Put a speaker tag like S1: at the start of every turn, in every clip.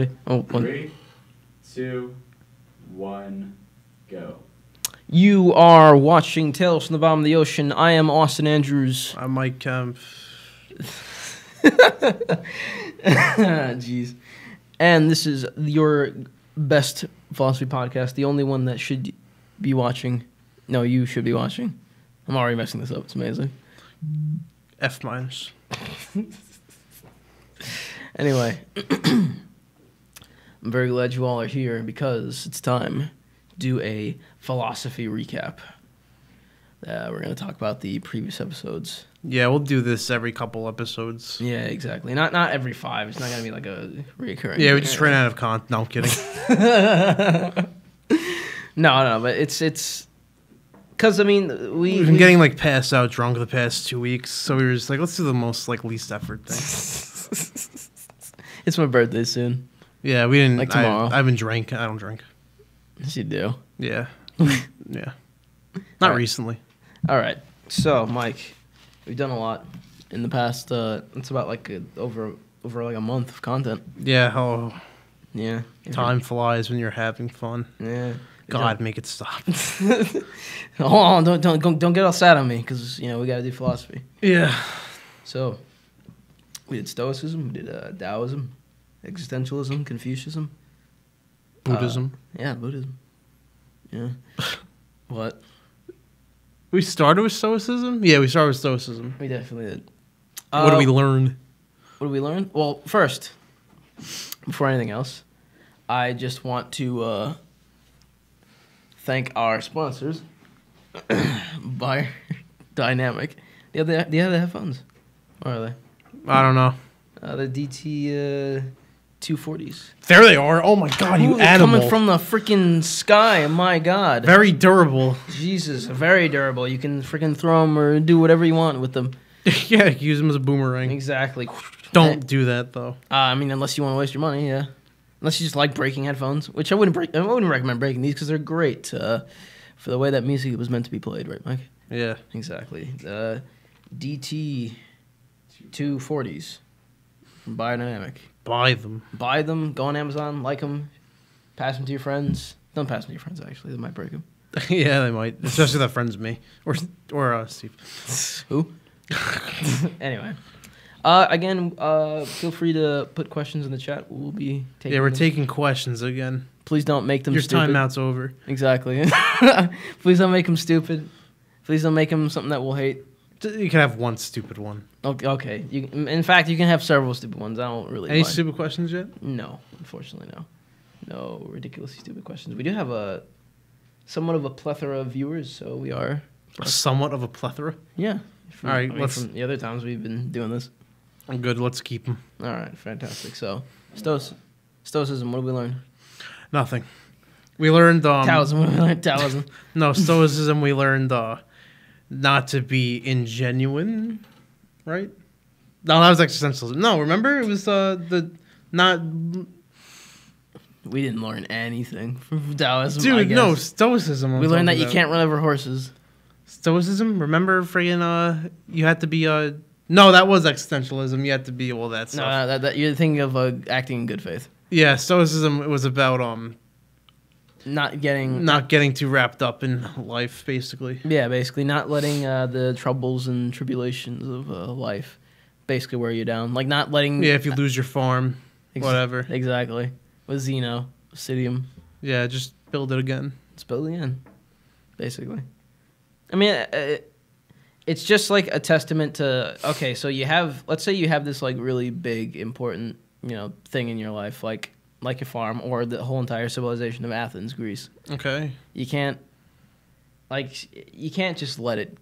S1: Oh, one.
S2: 3, 2, 1, go.
S1: You are watching Tales from the Bottom of the Ocean. I am Austin Andrews.
S3: I'm Mike Kemp.
S1: Jeez. And this is your best philosophy podcast, the only one that should be watching. No, you should be watching. I'm already messing this up. It's amazing.
S3: F minus.
S1: Anyway, I'm very glad you all are here because it's time to do a philosophy recap. We're going to talk about the previous episodes.
S3: Yeah, we'll do this every couple episodes.
S1: Yeah, exactly. Not every 5. It's not going to be like a recurring.
S3: Yeah, we just ran out of content. No, I'm kidding.
S1: No, but it's because I mean
S3: We've been getting like passed out drunk the past 2 weeks, so we were just like, let's do the most like least effort thing.
S1: It's my birthday soon.
S3: Yeah, we didn't.
S1: Like tomorrow.
S3: I haven't drank. I don't drink.
S1: Yes, you do.
S3: Yeah, yeah. Not
S1: Right.
S3: recently.
S1: All right. So, Mike, we've done a lot in the past. It's about like over like a month of content.
S3: Yeah. Oh,
S1: Yeah.
S3: time flies when you're having fun.
S1: Yeah.
S3: God, make it stop.
S1: Hold on, don't get all sad on me because we got to do philosophy.
S3: Yeah.
S1: So, we did Stoicism, we did Taoism, existentialism, Confucianism,
S3: Buddhism.
S1: Yeah, Buddhism. Yeah. What?
S3: We started with Stoicism? Yeah, we started with Stoicism.
S1: We definitely did.
S3: What did we learn?
S1: What did we learn? Well, first, before anything else, I just want to thank our sponsors, Buyer Dynamic. Yeah, they have the headphones. Where are they?
S3: I don't know.
S1: The DT 240s.
S3: There they are. Oh my God, you
S1: Ooh, they're
S3: animal.
S1: coming from the freaking sky. My God.
S3: Very durable.
S1: Jesus, very durable. You can freaking throw them or do whatever you want with them.
S3: Yeah, use them as a boomerang.
S1: Exactly.
S3: Don't do that though.
S1: I mean, unless you want to waste your money, yeah. Unless you just like breaking headphones, which I wouldn't recommend breaking these because they're great for the way that music was meant to be played, right, Mike?
S3: Yeah.
S1: Exactly. DT 240s from Biodynamic.
S3: Buy them.
S1: Buy them. Go on Amazon. Like them. Pass them to your friends. Don't pass them to your friends. Actually, they might break them.
S3: Yeah, they might. Especially that friend's me or Steve.
S1: Who? Anyway. Again, feel free to put questions in the chat. We'll be taking.
S3: Yeah, we're
S1: them.
S3: taking questions again.
S1: Please don't make them
S3: Your
S1: stupid.
S3: timeout's over.
S1: Exactly. Please don't make them stupid. Please don't make them something that we'll hate.
S3: You can have one stupid one.
S1: Okay. In fact, you can have several stupid ones. I don't really.
S3: Any
S1: mind.
S3: stupid questions yet?
S1: No, unfortunately, no. No ridiculously stupid questions. We do have somewhat of a plethora of viewers, so we are.
S3: Somewhat of a plethora.
S1: Yeah.
S3: All right,
S1: from the other times we've been doing this.
S3: I'm good. Let's keep them.
S1: All right, fantastic. So, Stoicism, what did we learn?
S3: Nothing. We learned
S1: Taoism, what did we learn? Taoism.
S3: No, Stoicism. We learned not to be ingenuine, right? No, that was existentialism. No, remember it was the not.
S1: We didn't learn anything from Taoism.
S3: Dude,
S1: I guess.
S3: no, Stoicism.
S1: We learned that you can't run over horses.
S3: Stoicism. Remember, friggin', you had to be No, that was existentialism. You had to be all that stuff.
S1: No, that you're thinking of acting in good faith.
S3: Yeah, Stoicism. It was about
S1: Not getting.
S3: not getting too wrapped up in life, basically.
S1: Yeah, basically not letting the troubles and tribulations of life basically wear you down. Like not letting.
S3: Yeah, if you lose your farm, whatever.
S1: Exactly. With Zeno, Obsidian.
S3: Yeah, just build it again.
S1: It's building in, basically. I mean, it's just like a testament to. Okay, so let's say you have this like really big, important, thing in your life, like your farm or the whole entire civilization of Athens, Greece.
S3: Okay.
S1: You can't just let it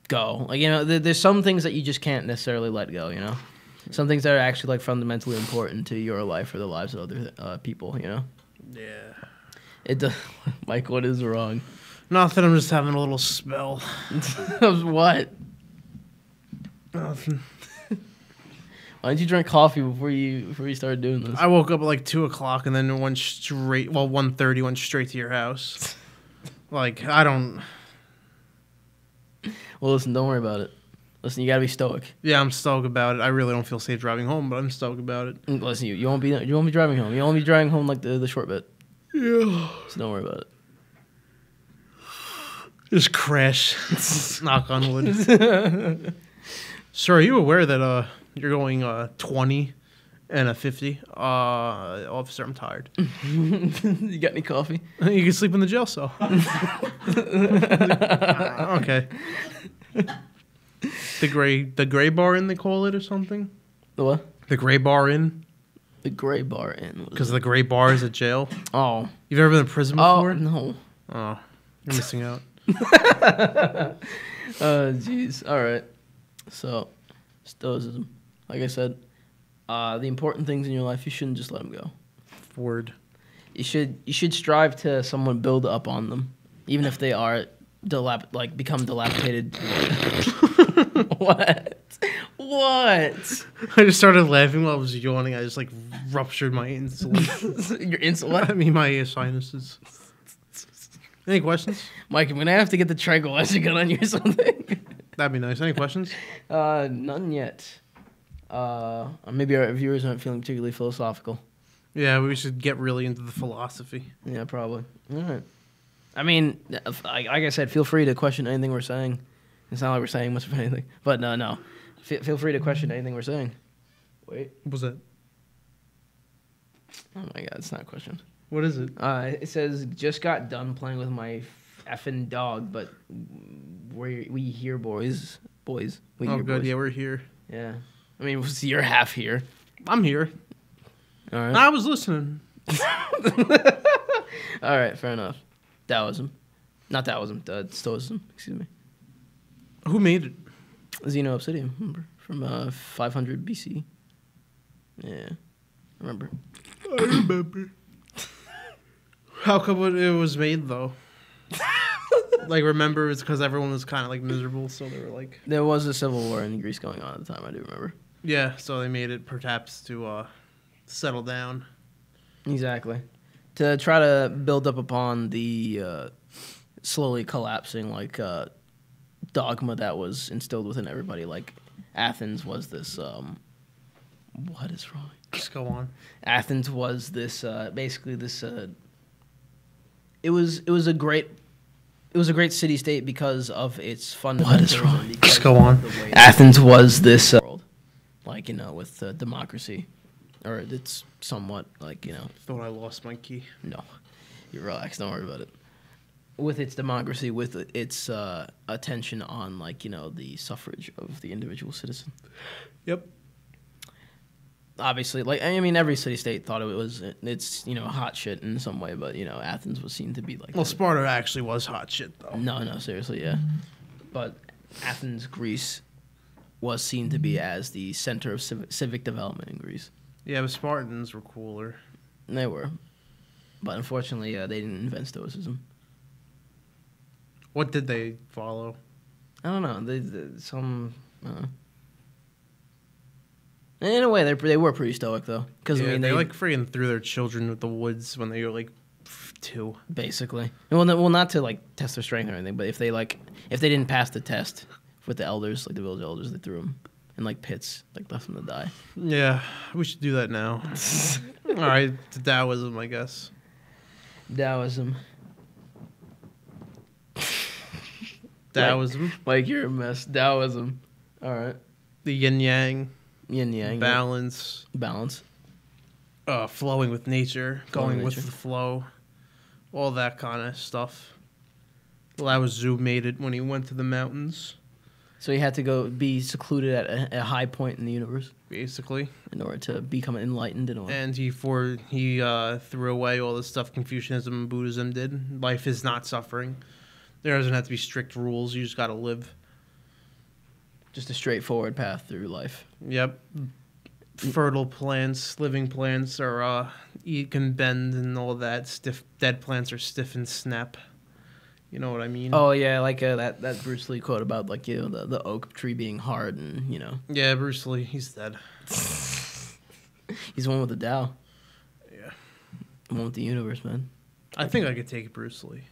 S1: go. Like there's some things that you just can't necessarily let go. Some things that are actually like fundamentally important to your life or the lives of other people.
S3: Yeah.
S1: It does. Mike, what is wrong?
S3: Nothing. I'm just having a little spell.
S1: Of what?
S3: Nothing.
S1: Why didn't you drink coffee before you started doing this?
S3: I woke up at like 2:00 and then went straight. Well, 1:30 went straight to your house. Like I don't.
S1: Well, listen, don't worry about it. Listen, you gotta be stoic.
S3: Yeah, I'm stoked about it. I really don't feel safe driving home, but I'm stoked about it.
S1: Listen, you won't be driving home. You won't be driving home like the short bit.
S3: Yeah.
S1: So don't worry about it.
S3: Just crash. Knock on wood. Sir, are you aware that you're going 20 and a 50? Officer, I'm tired.
S1: You got any coffee?
S3: You can sleep in the jail cell. Okay. The gray bar inn, they call it, or something.
S1: The what?
S3: The gray bar inn,
S1: The Gray Bar Inn.
S3: because the gray bar is a jail.
S1: Oh.
S3: You've ever been in prison
S1: Oh
S3: before?
S1: no.
S3: Oh, you're missing out.
S1: Jeez. All right. So, stoicism. Like I said, the important things in your life, you shouldn't just let them go.
S3: Word.
S1: You should strive to somewhat build up on them, even if they are become dilapidated. What? What?
S3: I just started laughing while I was yawning. I just like ruptured my insulin.
S1: Your insulin?
S3: I mean, my sinuses. Any questions?
S1: Mike, I'm gonna have to get the tranquilizer gun on you or something.
S3: That'd be nice. Any questions?
S1: None yet. Maybe our viewers aren't feeling particularly philosophical.
S3: Yeah, we should get really into the philosophy.
S1: Yeah, probably. All right. I mean, like I said, feel free to question anything we're saying. It's not like we're saying much of anything, but no. Feel free to question anything we're saying. Wait.
S3: What was that?
S1: Oh my God, it's not a question.
S3: What is it?
S1: It says, just got done playing with my effing dog, but we here, boys. Boys. We
S3: Oh,
S1: here,
S3: good.
S1: boys.
S3: Yeah, we're here.
S1: Yeah. I mean, you're half here.
S3: I'm here.
S1: All right.
S3: I was listening.
S1: All right, fair enough. Taoism. Not Taoism, Stoicism, excuse me.
S3: Who made it?
S1: Zeno Obsidian, remember? From 500 BC. Yeah. Remember.
S3: I remember. How come it was made, though? Like, remember, it's because everyone was kind of, like, miserable, so they were like...
S1: There was a civil war in Greece going on at the time, I do remember.
S3: Yeah, so they made it perhaps to settle down.
S1: Exactly. To try to build up upon the slowly collapsing, like, dogma that was instilled within everybody. Like, Athens was this, what is wrong?
S3: Just go on.
S1: Athens was this, basically this, it was a great city-state because of its fundamentals.
S3: What is wrong?
S1: and because
S3: Just go
S1: of
S3: on.
S1: the way Athens was this world, like, with democracy, or it's somewhat like,
S3: Thought I lost my key.
S1: no, you relax, don't worry about it. With its democracy, with its attention on, like, the suffrage of the individual citizen.
S3: Yep.
S1: Obviously, like, I mean, every city-state thought it's hot shit in some way, but Athens was seen to be like.
S3: Well, Sparta actually was hot shit, though.
S1: No, seriously, yeah. But Athens, Greece, was seen to be as the center of civic development in Greece.
S3: Yeah, but Spartans were cooler.
S1: And they were, but unfortunately, they didn't invent Stoicism.
S3: What did they follow?
S1: I don't know. In a way, they were pretty stoic though, because
S3: Yeah,
S1: I mean
S3: they like freaking threw their children with the woods when they were like 2.
S1: basically. Well, not to like test their strength or anything, but if they didn't pass the test with the elders, like the village elders, they threw them in like pits, like left them to die.
S3: Yeah, we should do that now. All right, to Taoism, I guess.
S1: Taoism.
S3: Taoism,
S1: Like you're a mess. Taoism. All right.
S3: the yin yang,
S1: Yin yang.
S3: balance,
S1: Balance.
S3: flowing with nature,
S1: Flowing
S3: going with
S1: nature.
S3: the flow, all that kind of stuff. Lao Tzu made it when he went to the mountains,
S1: So you had to go be secluded at a high point in the universe
S3: basically,
S1: in order to become enlightened and all.
S3: and he threw away all the stuff Confucianism and Buddhism did. Life is not suffering. There doesn't have to be strict rules. You just got to live.
S1: Just a straightforward path through life.
S3: Yep. Fertile plants, living plants are can bend and all that. Dead plants are stiff and snap. You know what I mean?
S1: Oh yeah, like that Bruce Lee quote about like the oak tree being hard and
S3: Yeah, Bruce Lee, he's dead.
S1: he's the one with the Tao,
S3: Yeah.
S1: the one with the universe, man.
S3: I think I could take Bruce Lee.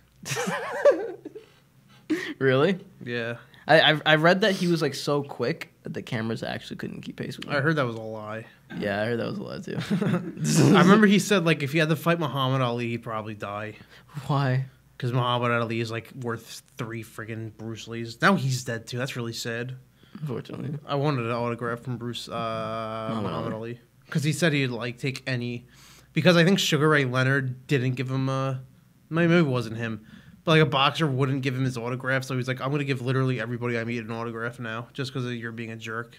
S1: Really?
S3: Yeah.
S1: I read that he was like so quick that the cameras actually couldn't keep pace with him.
S3: I heard that was a lie.
S1: Yeah, I heard that was a lot too.
S3: I remember he said like if he had to fight Muhammad Ali, he'd probably die
S1: Why?
S3: because Muhammad Ali is like worth 3 friggin' Bruce Lees. Now he's dead too. That's really sad.
S1: Unfortunately.
S3: I wanted an autograph from Muhammad Ali because he said he'd like take any because I think Sugar Ray Leonard didn't give him maybe it wasn't him. But like a boxer wouldn't give him his autograph, so he's like, I'm gonna give literally everybody I meet an autograph now, just because you're being a jerk.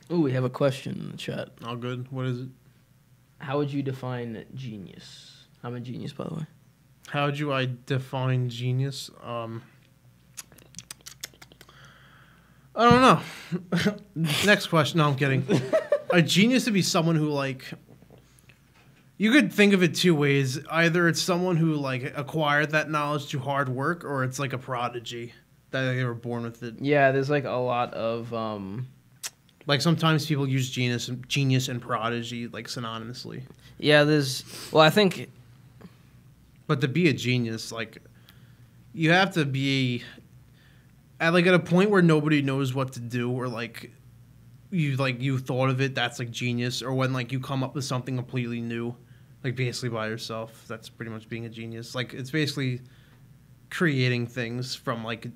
S1: We have a question in the chat.
S3: Oh, good. What is it?
S1: How would you define genius? I'm a genius, by the way.
S3: How do I define genius? I don't know. Next question. No, I'm kidding. A genius would be someone who like. You could think of it 2 ways. Either it's someone who like acquired that knowledge through hard work, or it's like a prodigy that they were born with it.
S1: Yeah, there's like a lot of
S3: Like sometimes people use genius and prodigy like synonymously.
S1: yeah, I think
S3: But to be a genius, like you have to be at a point where nobody knows what to do, or like you thought of it. That's like genius. Or when like you come up with something completely new. Like basically by yourself, that's pretty much being a genius. Like it's basically creating things from like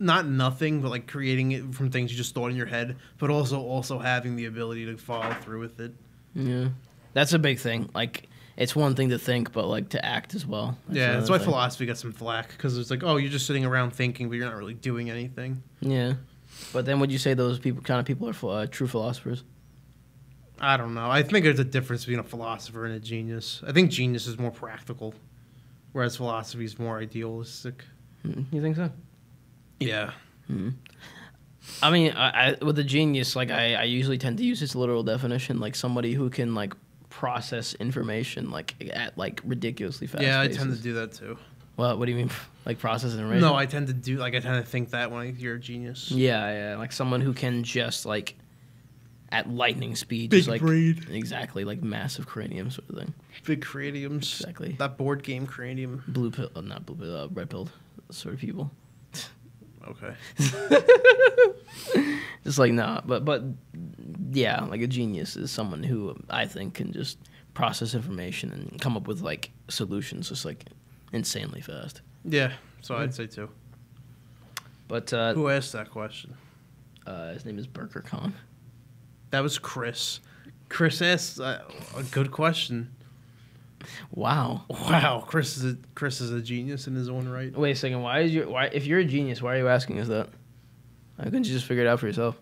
S3: not nothing, but like creating it from things you just thought in your head, but also having the ability to follow through with it.
S1: yeah, that's a big thing. Like it's one thing to think, but like to act as well.
S3: That's why
S1: another thing.
S3: philosophy gets some flack because it's like, oh, you're just sitting around thinking, but you're not really doing anything.
S1: Yeah, but then would you say those kind of people are true philosophers?
S3: I don't know. I think there's a difference between a philosopher and a genius. I think genius is more practical, whereas philosophy is more idealistic.
S1: You think so?
S3: Yeah.
S1: I mean, I with a genius, like I usually tend to use its literal definition, like somebody who can like process information like at like ridiculously fast.
S3: Yeah, I
S1: paces.
S3: tend to do that too.
S1: Well, what do you mean, like process information?
S3: No, I tend to think that when I hear a genius.
S1: Yeah, like someone who can just like at lightning speed,
S3: Big
S1: just like
S3: brain.
S1: exactly like massive cranium sort of thing.
S3: Big craniums.
S1: Exactly.
S3: That board game cranium.
S1: Blue pill, not blue pill, red pill sort of people.
S3: Okay.
S1: Just like nah, but yeah, like a genius is someone who I think can just process information and come up with like solutions just like insanely fast.
S3: Yeah, so I'd say too.
S1: But
S3: Who asked that question?
S1: his name is Burger Khan.
S3: That was Chris. Chris asked a good question.
S1: Wow.
S3: Wow, Chris is a genius in his own right.
S1: Wait a second. Why if you're a genius, why are you asking us that? Why couldn't you just figure it out for yourself?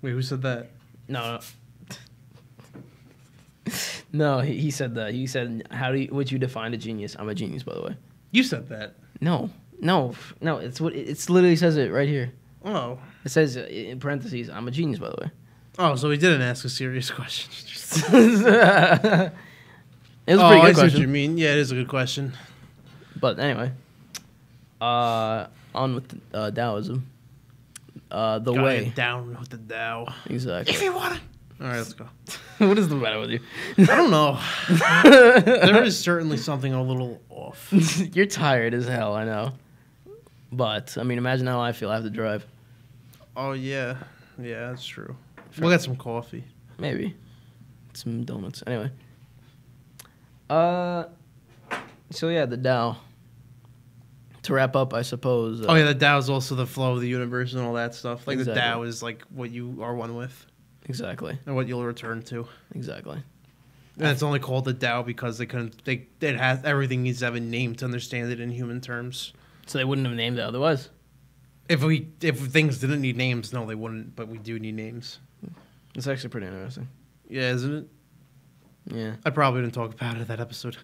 S3: Wait, who said that?
S1: No. No, he said that. He said, would you define a genius? I'm a genius, by the way.
S3: You said that.
S1: No. It's literally says it right here.
S3: Oh.
S1: It says in parentheses, I'm a genius, by the way.
S3: Oh, so he didn't ask a serious question.
S1: It was a pretty
S3: I
S1: good
S3: see what you
S1: question.
S3: mean. Yeah, it is a good question.
S1: But anyway, on with Taoism. The way.
S3: Down with the Tao.
S1: Exactly.
S3: If you want it. All right, let's go.
S1: What is the matter with you?
S3: I don't know. There is certainly something a little off.
S1: You're tired as hell, I know. But, I mean, imagine how I feel. I have to drive.
S3: Oh, yeah. Yeah, that's true. We'll get some coffee.
S1: Maybe. Some donuts. Anyway. So, yeah, the Tao. To wrap up, I suppose.
S3: Oh, yeah, the Tao is also the flow of the universe and all that stuff. Like,
S1: Exactly.
S3: the Tao is, like, what you are one with
S1: Exactly.
S3: and what you'll return to.
S1: Exactly.
S3: And it's only called the Tao because it has everything needs to have a name to understand it in human terms.
S1: So they wouldn't have named it otherwise?
S3: If things didn't need names, no, they wouldn't. But we do need names.
S1: It's actually pretty interesting.
S3: Yeah, isn't it?
S1: Yeah.
S3: I probably didn't talk about it in that episode.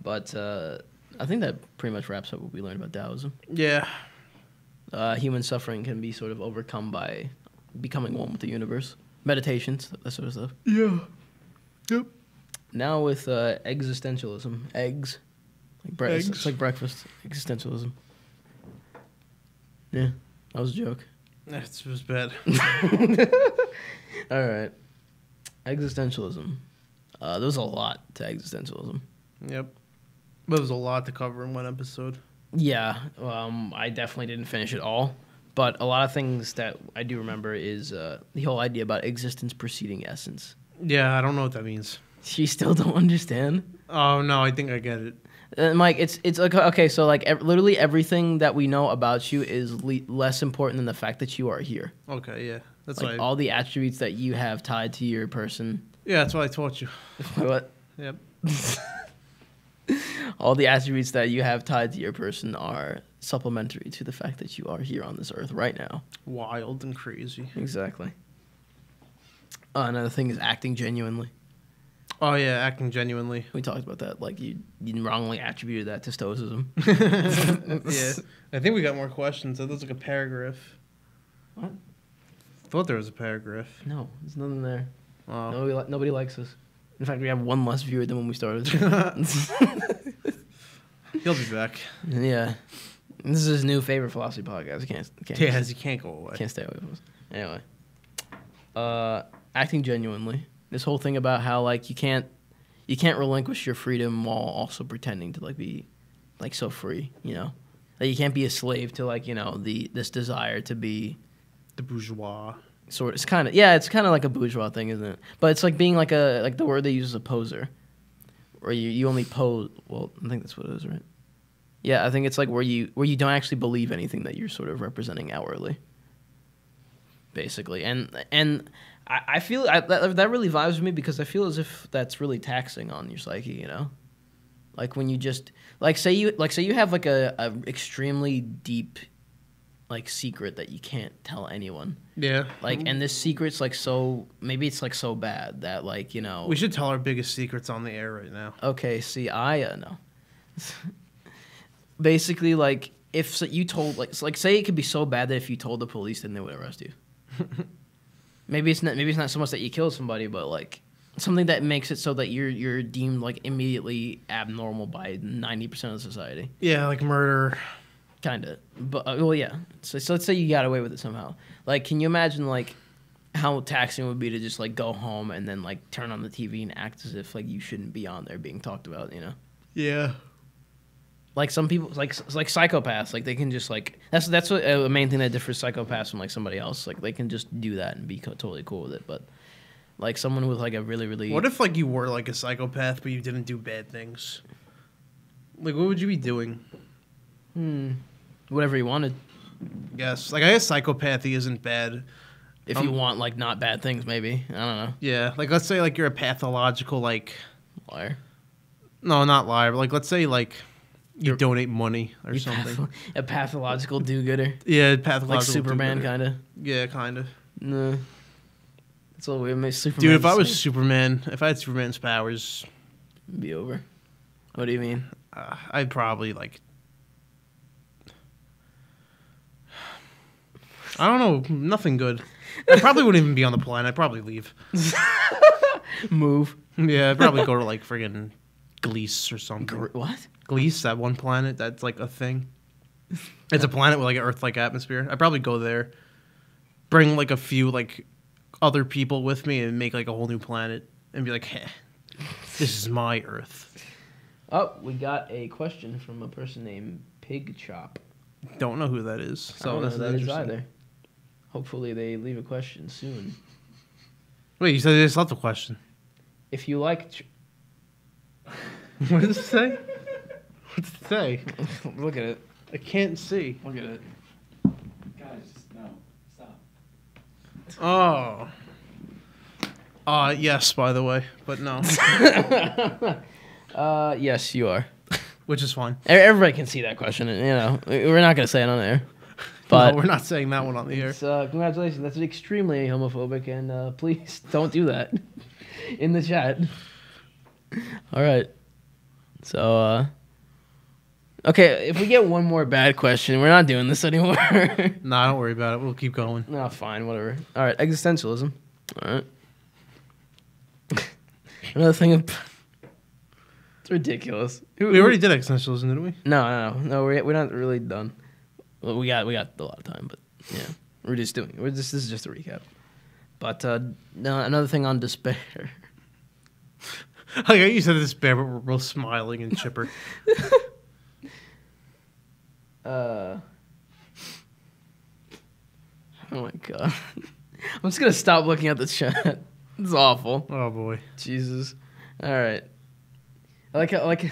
S1: But I think that pretty much wraps up what we learned about Taoism.
S3: Yeah.
S1: Human suffering can be sort of overcome by becoming one with the universe. Meditations, that sort of stuff.
S3: Yeah. Yep.
S1: Now with existentialism. Eggs.
S3: Eggs.
S1: It's like breakfast. Existentialism. Yeah, that was a joke.
S3: That was bad.
S1: All right. Existentialism. There's a lot to existentialism.
S3: Yep. But it was a lot to cover in one episode.
S1: Yeah, I definitely didn't finish it all, but a lot of things that I do remember is the whole idea about existence preceding essence.
S3: Yeah, I don't know what that means.
S1: You still don't understand?
S3: Oh no, I think I get it.
S1: Mike, it's like, okay, so like literally everything that we know about you is less important than the fact that you are here.
S3: Okay, yeah, that's
S1: Like all the attributes that you have tied to your person.
S3: Yeah, that's what I taught you.
S1: What?
S3: Yep.
S1: All the attributes that you have tied to your person are supplementary to the fact that you are here on this earth right now.
S3: Wild and crazy.
S1: Exactly. Another thing is acting genuinely.
S3: Oh yeah, acting genuinely.
S1: We talked about that. Like you wrongly attributed that to stoicism.
S3: Yeah, I think we got more questions. That looks like a paragraph.
S1: What?
S3: Thought there was a paragraph.
S1: No, there's nothing there.
S3: Oh.
S1: Nobody likes us. In fact, we have one less viewer than when we started.
S3: He'll be back.
S1: Yeah. This is his new favorite philosophy podcast. Can't
S3: Yeah, you can't go away.
S1: Can't stay away from us. Anyway. Acting genuinely. This whole thing about how like you can't relinquish your freedom while also pretending to like be like so free, you know? Like you can't be a slave to like, you know, this desire to be
S3: The bourgeois.
S1: sort of, it's kind of like a bourgeois thing, isn't it? But it's like being like the word they use is a poser. Where you only pose, well, I think that's what it is, right? Yeah, I think it's like where you don't actually believe anything that you're sort of representing outwardly. Basically. And I feel that really vibes with me because I feel as if that's really taxing on your psyche, you know? Like when you just say you have like a extremely deep like secret that you can't tell anyone.
S3: Yeah.
S1: Like, and this secret's like so, maybe it's like so bad that like, you know.
S3: We should tell our biggest secrets on the air right now.
S1: Okay, see, I know. Basically, like, if you told, like, say it could be so bad that if you told the police, then they would arrest you. Maybe it's not so much that you killed somebody, but like something that makes it so that you're deemed like immediately abnormal by 90% of society.
S3: Yeah, like murder.
S1: Kind of, but well, yeah. So let's say you got away with it somehow. Like, can you imagine like how taxing it would be to just like go home and then like turn on the TV and act as if like you shouldn't be on there being talked about, you know?
S3: Yeah.
S1: Like some people, like psychopaths, like they can just like that's what a main thing that differs psychopaths from like somebody else. Like they can just do that and be totally cool with it. But like someone with like a really
S3: What if like you were like a psychopath but you didn't do bad things? Like what would you be doing?
S1: Whatever you wanted.
S3: Yes, like I guess psychopathy isn't bad.
S1: If you want like not bad things, maybe. I don't know.
S3: Yeah, like let's say like you're a pathological like
S1: Liar.
S3: no, not liar. But, like let's say like you donate money or something.
S1: A pathological do-gooder.
S3: Yeah, pathological.
S1: Like Superman, kind of.
S3: Yeah, kind of.
S1: No. It's all weird. Superman.
S3: Dude, if I was Superman, if I had Superman's powers,
S1: it'd be over. What do you mean?
S3: I'd probably like. I don't know, nothing good. I probably wouldn't even be on the planet. I'd probably leave.
S1: Move.
S3: Yeah, I'd probably go to like friggin' Gleese or something.
S1: What?
S3: Gleese, that one planet that's like a thing. It's a planet with like an Earth-like atmosphere. I'd probably go there, bring like a few like other people with me, and make like a whole new planet, and be like, "Hey, this is my Earth."
S1: Oh, we got a question from a person named Pig Chop.
S3: Don't know who that is. So
S1: I don't know
S3: this
S1: who that is
S3: interesting.
S1: either. Hopefully they leave a question soon.
S3: Wait, you said they just left a question.
S1: If you like...
S3: What does it say? What's it say?
S1: Look at it.
S3: I can't see.
S1: Look at it.
S2: Guys, no, stop.
S3: Oh. Yes, by the way, but no.
S1: Yes, you are.
S3: Which is fine.
S1: Everybody can see that question. You know, we're not going to say it on there. But
S3: No, we're not saying that one on the air.
S1: Congratulations. That's extremely homophobic, and please don't do that in the chat. All right. So, okay, if we get one more bad question, we're not doing this anymore.
S3: Nah, don't worry about it. We'll keep going.
S1: No, fine, whatever. All right, existentialism. All right. Another thing. It's ridiculous.
S3: We already did existentialism, didn't we?
S1: No. We're not really done. Well, we got a lot of time, but yeah, this is just a recap. But no, another thing on despair.
S3: Like how you said despair, but we're both smiling and chipper.
S1: Oh my god. I'm just gonna stop looking at the chat. It's awful.
S3: Oh boy.
S1: Jesus. All right. I like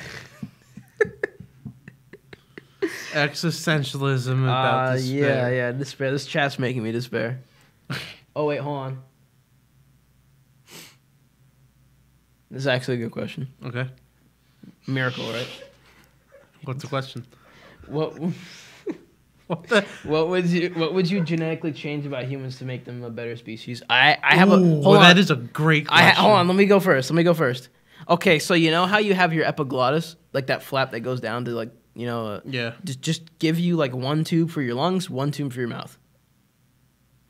S3: Existentialism about despair.
S1: yeah, despair. This chat's making me despair. Oh wait, hold on. This is actually a good question.
S3: Okay.
S1: Miracle, right?
S3: What's the question?
S1: What
S3: What the?
S1: what would you genetically change about humans to make them a better species? I have a
S3: Ooh,
S1: hold on.
S3: that is a great question.
S1: Hold on, let me go first. Okay, so you know how you have your epiglottis, like that flap that goes down to like, you know,
S3: Yeah.
S1: just give you like one tube for your lungs, one tube for your mouth.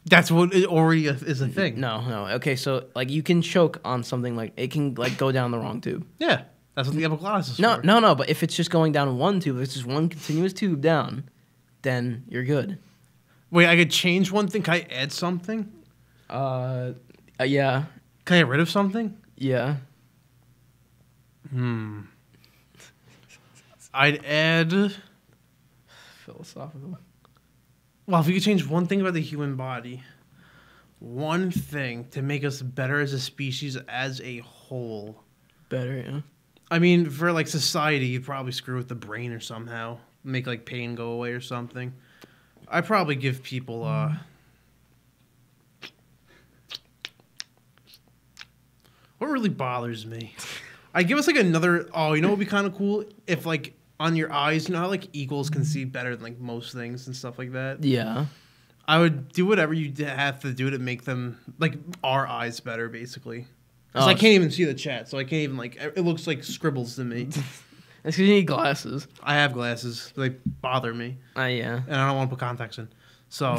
S3: That's what it already is a thing.
S1: No. Okay, so like you can choke on something like it can like go down the wrong tube.
S3: Yeah. That's what the epiglottis is
S1: No,
S3: for.
S1: no, but if it's just going down one tube, if it's just one continuous tube down, then you're good.
S3: Wait, I could change one thing. Can I add something?
S1: Yeah.
S3: Can I get rid of something?
S1: Yeah.
S3: I'd add.
S1: Philosophical.
S3: Well, if we could change one thing about the human body, one thing to make us better as a species as a whole.
S1: Better, yeah.
S3: I mean, for like society, you'd probably screw with the brain or somehow make like pain go away or something. I'd probably give people what really bothers me? I give us like another. Oh, you know what would be kind of cool if like on your eyes, you know how like eagles can see better than like most things and stuff like that.
S1: Yeah.
S3: I would do whatever you have to do to make them like our eyes better, basically. Because I can't even see the chat, so I can't even like. It looks like scribbles to me.
S1: It's because you need glasses.
S3: I have glasses; they bother me,
S1: Yeah.
S3: and I don't want to put contacts in. So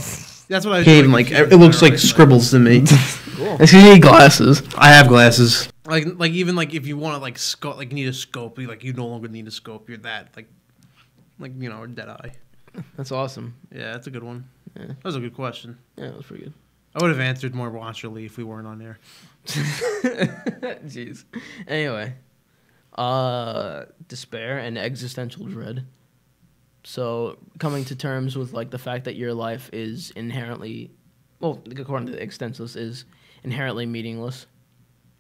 S3: that's what I.
S2: Can't even like. It looks like scribbles to me.
S1: Cool. It's because you need glasses.
S3: I have glasses. Like even like if you want to like scope, like need a scope, you no longer need a scope. You're that like you know, a dead eye.
S1: That's awesome.
S3: Yeah, that's a good one.
S1: Yeah.
S3: That was a good question.
S1: Yeah, that was pretty good.
S3: I would have answered more watcherly if we weren't on there.
S1: Jeez. Anyway, despair and existential dread. So coming to terms with like the fact that your life is inherently, well, according to the existentialists, is inherently meaningless,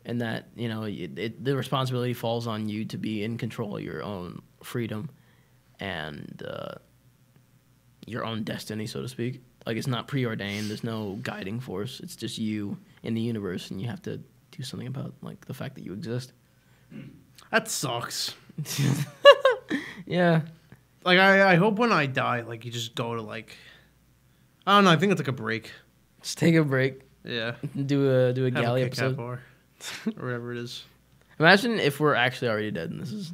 S1: and that you know the responsibility falls on you to be in control of your own freedom and your own destiny, so to speak. Like it's not preordained. There's no guiding force. It's just you in the universe, and you have to do something about like the fact that you exist.
S3: That sucks.
S1: Yeah.
S3: Like I hope when I die, like you just go to like, I don't know. I think it's like a break.
S1: Just take a break.
S3: Yeah.
S1: Do a
S3: Have
S1: galley
S3: a Kit Kat
S1: episode.
S3: bar. Or whatever it is.
S1: Imagine if we're actually already dead, and this is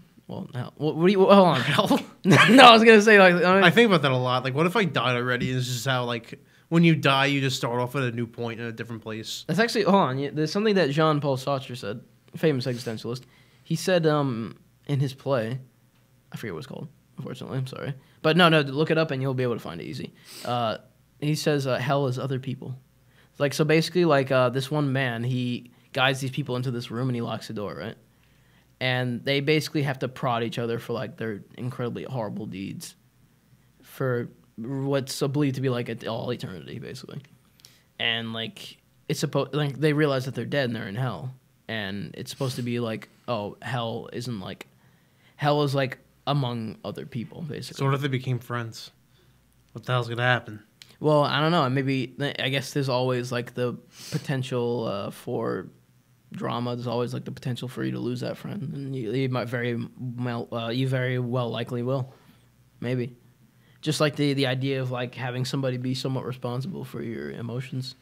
S1: hell. What do you? Hold on. Hell. No, I was gonna say like.
S3: I think about that a lot. Like, what if I died already? And it's just how like when you die, you just start off at a new point in a different place.
S1: That's actually hold on. Yeah, there's something that Jean-Paul Sartre said, famous existentialist. He said in his play, I forget what it's called. Unfortunately, I'm sorry, but no, look it up and you'll be able to find it easy. He says hell is other people. Like so, basically, like this one man, he guides these people into this room and he locks the door, right? And they basically have to prod each other for like their incredibly horrible deeds for what's believed to be like all eternity, basically. And like it's supposed like they realize that they're dead and they're in hell, and it's supposed to be like, oh, hell isn't like hell is like among other people, basically.
S3: So what if they became friends? What the hell's gonna happen?
S1: Well, I don't know. Maybe I guess there's always like the potential for drama. There's always like the potential for you to lose that friend, and you might very well likely will. Maybe, just like the idea of like having somebody be somewhat responsible for your emotions.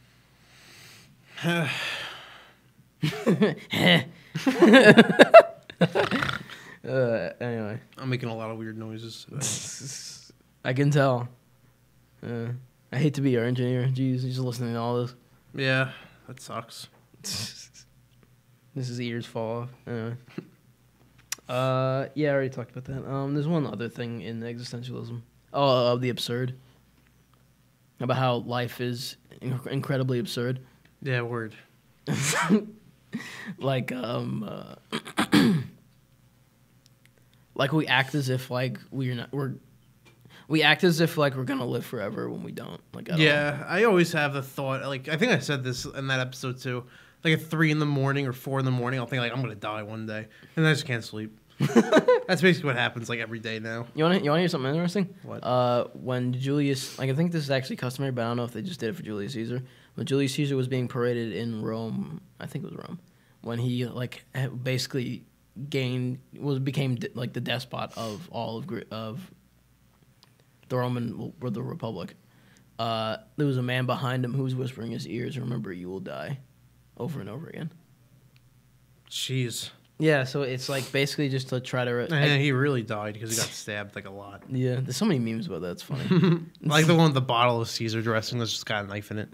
S1: Anyway,
S3: I'm making a lot of weird noises today.
S1: I can tell. I hate to be your engineer. Jeez, he's listening to all this.
S3: Yeah, that sucks.
S1: This is ears fall off. Anyway. Yeah, I already talked about that. There's one other thing in existentialism. Oh, of the absurd. About how life is incredibly absurd.
S3: Yeah, word.
S1: Like, Like we act as if like we act as if like we're gonna live forever when we don't. Like
S3: Yeah, I always have the thought. Like I think I said this in that episode too. Like at 3 a.m. or 4 a.m, I'll think like I'm gonna die one day, and I just can't sleep. That's basically what happens like every day now.
S1: You want to hear something interesting?
S3: What?
S1: When Julius, like I think this is actually customary, but I don't know if they just did it for Julius Caesar. When Julius Caesar was being paraded in Rome, I think it was Rome, when he like basically became like the despot of all of the Roman or the Republic. There was a man behind him who was whispering in his ears, "Remember, you will die," over and over again.
S3: Jeez.
S1: Yeah, so it's like basically just to try to.
S3: And he really died because he got stabbed like a lot.
S1: Yeah, there's so many memes about that. It's funny.
S3: Like the one with the bottle of Caesar dressing that's just got a knife in it.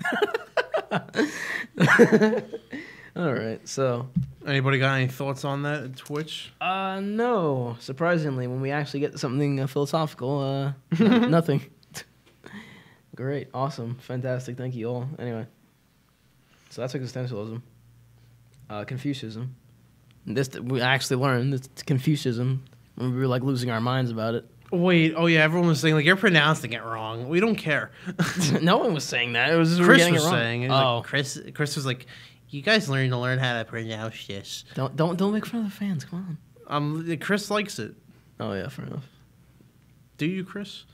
S1: All right, so.
S3: Anybody got any thoughts on that at Twitch?
S1: No. Surprisingly, when we actually get to something philosophical, nothing. Great, awesome, fantastic. Thank you all. Anyway, so that's existentialism. Confucianism. This we actually learned. It's Confucianism when we were like losing our minds about it.
S3: Wait, oh yeah, everyone was saying like you're pronouncing it wrong. We don't care.
S1: No one was saying that. It was just we were
S3: Chris
S1: getting
S3: was
S1: it wrong.
S3: saying. It was like, Chris was like, you guys learn to learn how to pronounce this.
S1: Don't make fun of the fans. Come
S3: on. Chris likes it.
S1: Oh yeah, fair enough.
S3: Do you, Chris?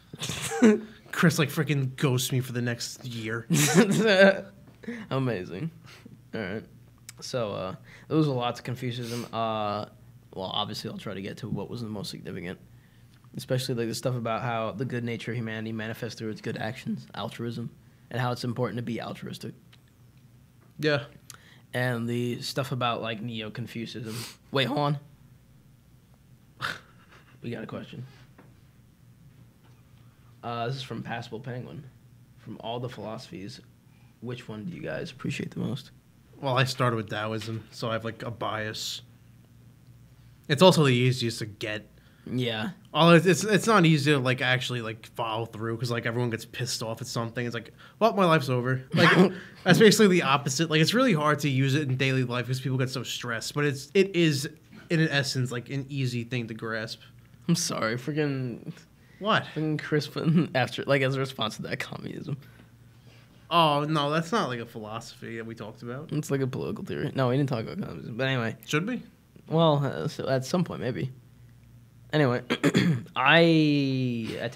S3: Chris like freaking ghosts me for the next year.
S1: Amazing. All right. So there was a lot to Confucianism. Well, obviously, I'll try to get to what was the most significant, especially like the stuff about how the good nature of humanity manifests through its good actions, altruism, and how it's important to be altruistic.
S3: Yeah.
S1: And the stuff about like Neo-Confucianism. Wait, hold on. We got a question. This is from Passable Penguin. From all the philosophies, which one do you guys appreciate the most?
S3: Well, I started with Taoism, so I have like a bias. It's also the easiest to get.
S1: Yeah.
S3: Although it's not easy to like actually like follow through because like everyone gets pissed off at something. It's like, well, my life's over. Like that's basically the opposite. Like it's really hard to use it in daily life because people get so stressed. But it is in essence like an easy thing to grasp.
S1: I'm sorry, freaking.
S3: What?
S1: Freaking Crispin after like as a response to that communism.
S3: Oh no, that's not like a philosophy that we talked about.
S1: It's like a political theory. No, we didn't talk about communism. But anyway.
S3: Should we?
S1: Well, so at some point maybe. Anyway, I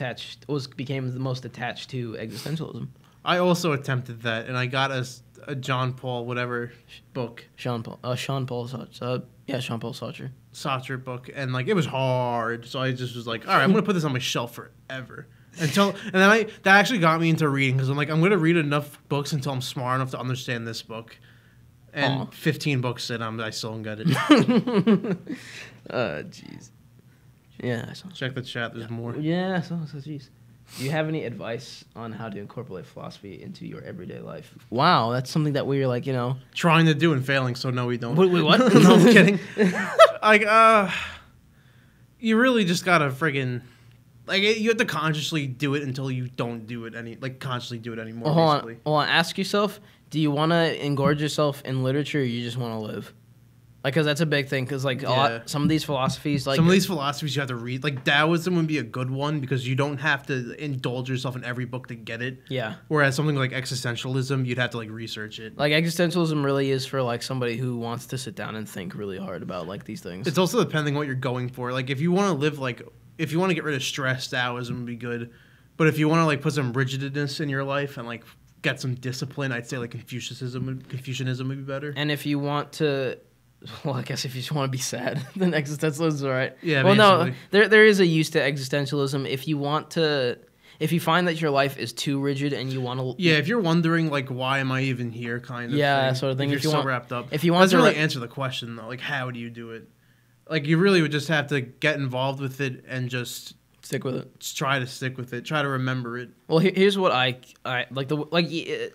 S1: became the most attached to existentialism.
S3: I also attempted that, and I got a John Paul whatever book.
S1: Sean Paul Sartre. Sean Paul Sartre.
S3: Sartre book, and like it was hard, so I just was like, all right, I'm gonna put this on my shelf forever. And then that actually got me into reading because I'm like, I'm gonna read enough books until I'm smart enough to understand this book. And 15 books in, I still don't get it.
S1: Jeez. Yeah.
S3: Check the chat. There's more.
S1: Yeah. So jeez. Do you have any advice on how to incorporate philosophy into your everyday life? Wow, that's something that we're like,
S3: trying to do and failing. So no, we don't.
S1: Wait, what?
S3: No, I'm kidding. Like, you really just gotta friggin' like you have to consciously do it until you don't do it consciously do it anymore.
S1: Hold on. Ask yourself: do you want to engorge yourself in literature, or you just want to live? Like, cause that's a big thing. Cause like some of these philosophies, like
S3: some of these philosophies, you have to read. Like Taoism would be a good one because you don't have to indulge yourself in every book to get it.
S1: Yeah.
S3: Whereas something like existentialism, you'd have to like research it.
S1: Like existentialism really is for like somebody who wants to sit down and think really hard about like these things.
S3: It's also depending what you're going for. Like if you want to live if you want to get rid of stress, Taoism would be good. But if you want to like put some rigidness in your life and like get some discipline, I'd say like Confucianism would be better.
S1: And if you want to. Well, I guess if you just want to be sad, then existentialism is all right.
S3: Yeah,
S1: well,
S3: basically.
S1: No, there is a use to existentialism. If you find that your life is too rigid and you want to...
S3: Yeah, if you're wondering, like, why am I even here kind of thing.
S1: Yeah, sort of thing.
S3: If you're so wrapped up.
S1: If you want
S3: to really answer the question, though. Like, how do you do it? Like, you really would just have to get involved with it and just...
S1: Stick with it.
S3: Just try to stick with it. Try to remember it.
S1: Well, here's what I like.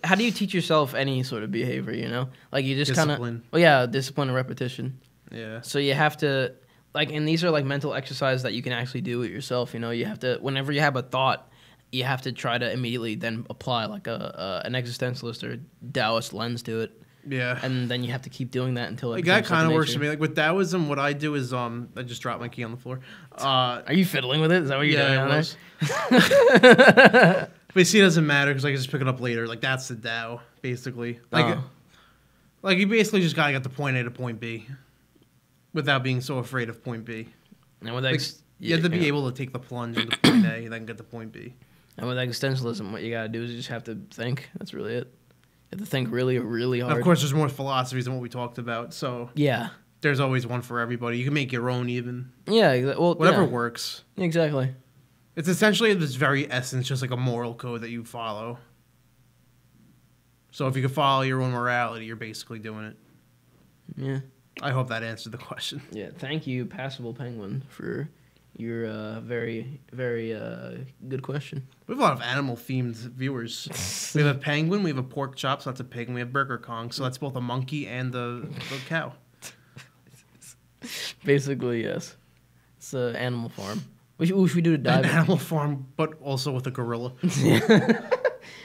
S1: How do you teach yourself any sort of behavior? Like you just kind of. Well, yeah, discipline and repetition.
S3: Yeah.
S1: So you have to and these are like mental exercises that you can actually do it yourself. You have to whenever you have a thought, you have to try to immediately then apply like an existentialist or Taoist lens to it.
S3: Yeah.
S1: and then you have to keep doing that until it
S3: Like that
S1: becomes
S3: kind of
S1: second
S3: works for
S1: nature.
S3: me. Like with Taoism, what I do is I just drop my key on the floor.
S1: Are you fiddling with it? Is that what you're
S3: Yeah,
S1: doing?
S3: it was. But see, it doesn't matter because I can just pick it up later. Like that's the Tao, basically.
S1: Oh.
S3: Like you basically just gotta get to point A to point B, without being so afraid of point B.
S1: And with
S3: Like, you have to be able to take the plunge into point A and then get to point B.
S1: And with existentialism, what you gotta do is you just have to think. That's really it. You have to think really, really hard.
S3: Of course, there's more philosophies than what we talked about, so
S1: Yeah.
S3: there's always one for everybody. You can make your own even.
S1: Yeah. Well,
S3: Whatever
S1: yeah.
S3: works.
S1: Exactly.
S3: It's essentially this very essence, just like a moral code that you follow. So if you can follow your own morality, you're basically doing it.
S1: Yeah.
S3: I hope that answered the question.
S1: Yeah. Thank you, Passable Penguin, for your very, very good question.
S3: We have a lot of animal-themed viewers. We have a penguin, we have a pork chop, so that's a pig, and we have Burger Kong, so that's both a monkey and the cow.
S1: Basically, yes. It's an animal farm. We should do a
S3: An
S1: dive.
S3: animal farm, but also with a gorilla.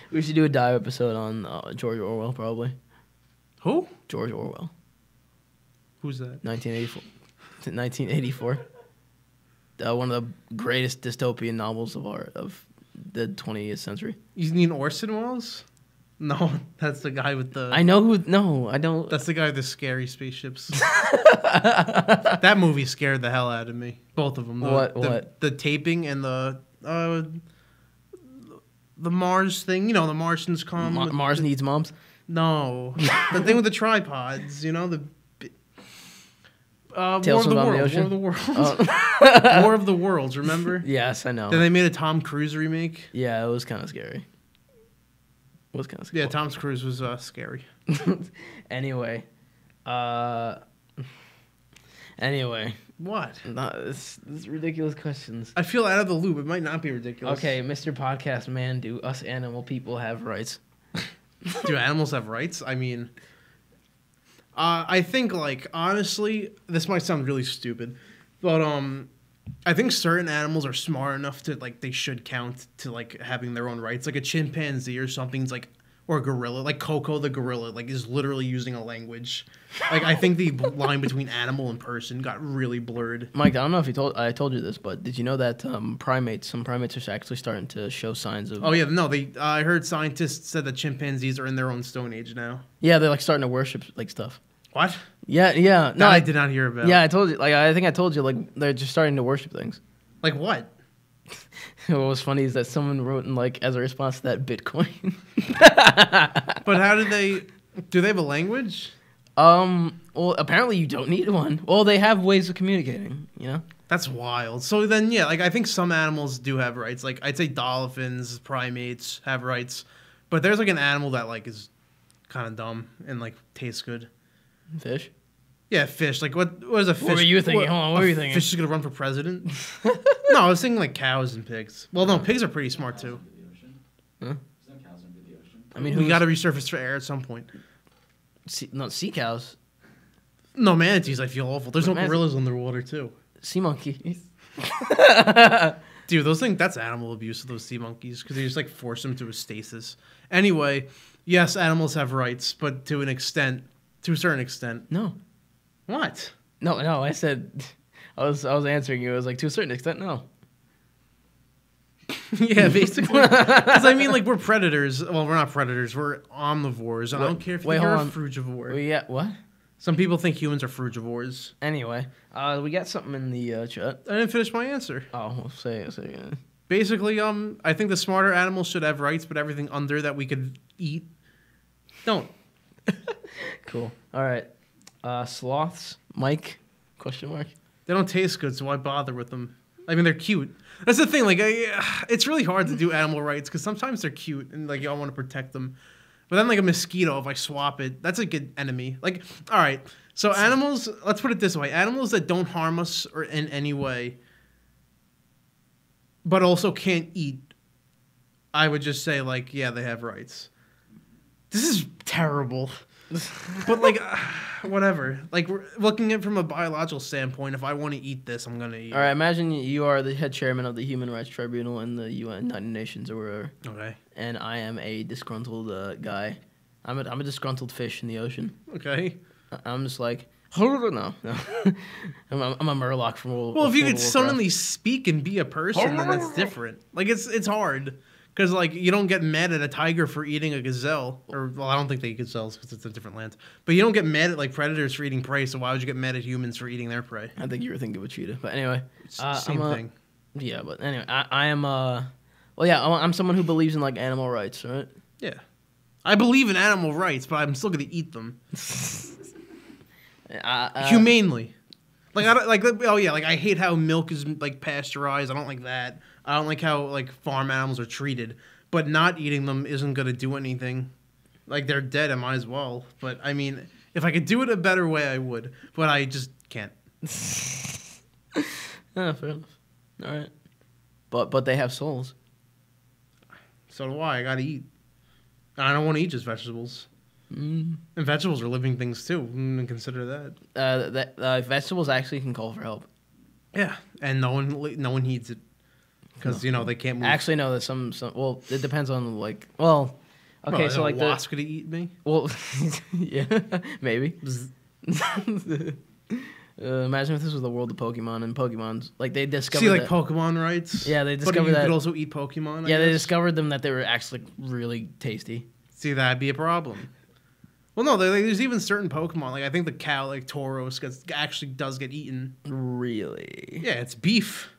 S1: We should do a dive episode on George Orwell, probably.
S3: Who?
S1: George Orwell,
S3: Who's that?
S1: 1984. 1984. One of the greatest dystopian novels of the 20th century.
S3: You mean Orson Welles? No, that's the guy with the...
S1: I know who. No, I don't.
S3: That's the guy with the scary spaceships. That movie scared the hell out of me. Both of them.
S1: What?
S3: The taping and the Mars thing. You know, the Martians come.
S1: Mars Needs Moms.
S3: No, the thing with the tripods. You know the. War of
S1: Tales
S3: the
S1: from the
S3: Worlds.
S1: Ocean?
S3: War of the Worlds. War of the Worlds. Remember?
S1: Yes, I know.
S3: Then they made a Tom Cruise remake.
S1: Yeah, it was kind of scary. It was kind of scary.
S3: Yeah, Tom Cruise was scary.
S1: Anyway. Anyway.
S3: What?
S1: This ridiculous questions.
S3: I feel out of the loop. It might not be ridiculous.
S1: Okay, Mr. Podcast Man, do us animal people have rights?
S3: Do animals have rights? I mean, I think, like, honestly, this might sound really stupid, but I think certain animals are smart enough to, like, they should count to, like, having their own rights. Like a chimpanzee or something's like, or a gorilla, like Coco the gorilla, like, is literally using a language. Like, I think the line between animal and person got really blurred.
S1: Mike, I don't know if I told you this, but did you know that some primates are actually starting to show signs of...
S3: Oh yeah, no, I heard scientists said that chimpanzees are in their own stone age now.
S1: Yeah, they're like starting to worship like stuff.
S3: What?
S1: Yeah. No,
S3: That I did not hear about.
S1: Yeah, I told you. Like, I think I told you. Like, they're just starting to worship things.
S3: Like what?
S1: What was funny is that someone wrote in, like, as a response to that, Bitcoin.
S3: But how do they have a language?
S1: Well, apparently you don't need one. Well, they have ways of communicating, you know?
S3: That's wild. So then, yeah, like I think some animals do have rights. Like I'd say dolphins, primates have rights, but there's like an animal that like is kind of dumb and like tastes good.
S1: Fish?
S3: Yeah, fish. Like what is a fish?
S1: What were you thinking? Hold on, what were you thinking?
S3: Fish is gonna run for president? No, I was thinking like cows and pigs. Well, no, pigs are pretty smart too.
S1: Huh? I mean,
S3: We got to resurface for air at some point.
S1: sea cows,
S3: No, manatees. I feel awful. There's no
S1: Manatees-
S3: gorillas underwater too.
S1: sea monkeys.
S3: Dude, those things, that's animal abuse of those sea monkeys because they just like force them to a stasis. Anyway, yes, animals have rights, but to a certain extent.
S1: No.
S3: What?
S1: No, I said, I was answering you. I was like, to a certain extent, no.
S3: Yeah, basically. Because I mean, like, we're predators. Well, we're not predators. We're omnivores. And I don't care if
S1: wait,
S3: you're a
S1: hold on.
S3: frugivore.
S1: We got, what?
S3: Some people think humans are frugivores.
S1: Anyway, we got something in the chat.
S3: I didn't finish my answer.
S1: Oh, well, say it again.
S3: Basically, I think the smarter animals should have rights, but everything under that we could eat, don't.
S1: Cool. All right. Sloths, Mike? Question mark.
S3: They don't taste good, so why bother with them? I mean, they're cute. That's the thing. Like, it's really hard to do animal rights because sometimes they're cute and like y'all want to protect them. But then, like a mosquito, if I swap it, that's a good enemy. Like, all right. So animals. Let's put it this way: animals that don't harm us or in any way, but also can't eat. I would just say, like, yeah, they have rights. This is terrible. But like, whatever. Like, we're looking at it from a biological standpoint. If I want to eat this, I'm gonna eat.
S1: All right. Imagine you are the head chairman of the Human Rights Tribunal in the UN, United Nations, or whatever.
S3: Okay.
S1: And I am a disgruntled guy, I'm a disgruntled fish in the ocean.
S3: Okay.
S1: I'm just like, no. I'm a Murloc from World.
S3: Well, if you
S1: World
S3: could
S1: of Warcraft.
S3: suddenly speak and be a person, then that's different. Like it's hard because like you don't get mad at a tiger for eating a gazelle, or well, I don't think they eat gazelles because it's a different land. But you don't get mad at like predators for eating prey. So why would you get mad at humans for eating their prey?
S1: I think you were thinking of a cheetah, but anyway,
S3: Same thing.
S1: Yeah, but anyway, I am well, yeah, I'm someone who believes in like animal rights, right?
S3: Yeah, I believe in animal rights, but I'm still gonna eat them humanely. Like I don't like. Oh yeah, like I hate how milk is like pasteurized. I don't like that. I don't like how like farm animals are treated. But not eating them isn't gonna do anything. Like they're dead. I might as well. But I mean, if I could do it a better way, I would. But I just can't.
S1: Fair enough. All right, but they have souls.
S3: So do I. I gotta eat. I don't want to eat just vegetables. And vegetables are living things too. Consider that.
S1: Vegetables actually can call for help.
S3: Yeah, and no one heeds it because they can't move.
S1: Actually, no. There's some. Well, it depends on like. Well, okay.
S3: Well,
S1: So like
S3: a wasp gonna eat me?
S1: Well, yeah, maybe. Imagine if this was the world of Pokemon and Pokemon's like they discovered.
S3: See, like Pokemon rights.
S1: Yeah, they
S3: but
S1: discovered
S3: you
S1: that.
S3: could also eat Pokemon.
S1: Yeah, they discovered them that they were actually really tasty.
S3: See, that'd be a problem. Well, no, there's even certain Pokemon. Like I think the cow, like Tauros, actually does get eaten.
S1: Really?
S3: Yeah, it's beef.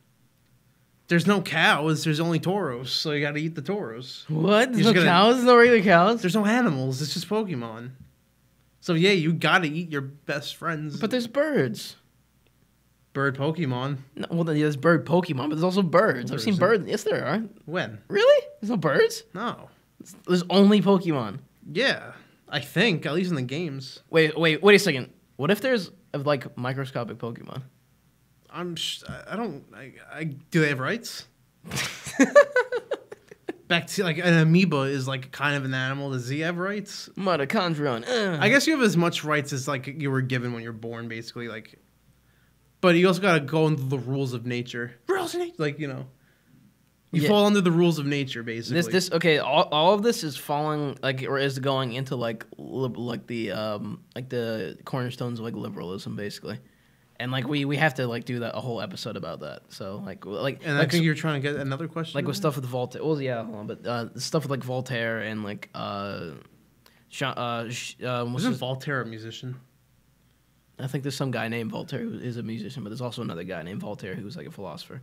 S3: There's no cows. There's only Tauros, so you got to eat the Tauros.
S1: What? There's no cows? No regular cows?
S3: There's no animals. It's just Pokemon. So yeah, you got to eat your best friends.
S1: But there's birds.
S3: Bird Pokemon.
S1: No, well, there's bird Pokemon, but there's also birds. I've seen birds. Yes, there are.
S3: When?
S1: Really? There's no birds?
S3: No.
S1: There's only Pokemon.
S3: Yeah, I think, at least in the games.
S1: Wait a second. What if there's like microscopic Pokemon?
S3: Do they have rights? Back to like an amoeba is like kind of an animal. Does he have rights?
S1: Mitochondrion.
S3: I guess you have as much rights as like you were given when you're born, basically. Like, but you also gotta go into the rules of nature. Rules of nature, like you fall under the rules of nature, basically.
S1: This okay. All of this is falling like or is going into like the cornerstones of like liberalism, basically. And like we have to like do a whole episode about that. So like.
S3: And
S1: like,
S3: I think you're trying to get another question.
S1: Like with stuff with Voltaire. Well, yeah, hold on, but stuff with like Voltaire and like
S3: wasn't Voltaire a musician?
S1: I think there's some guy named Voltaire who is a musician, but there's also another guy named Voltaire who's like a philosopher.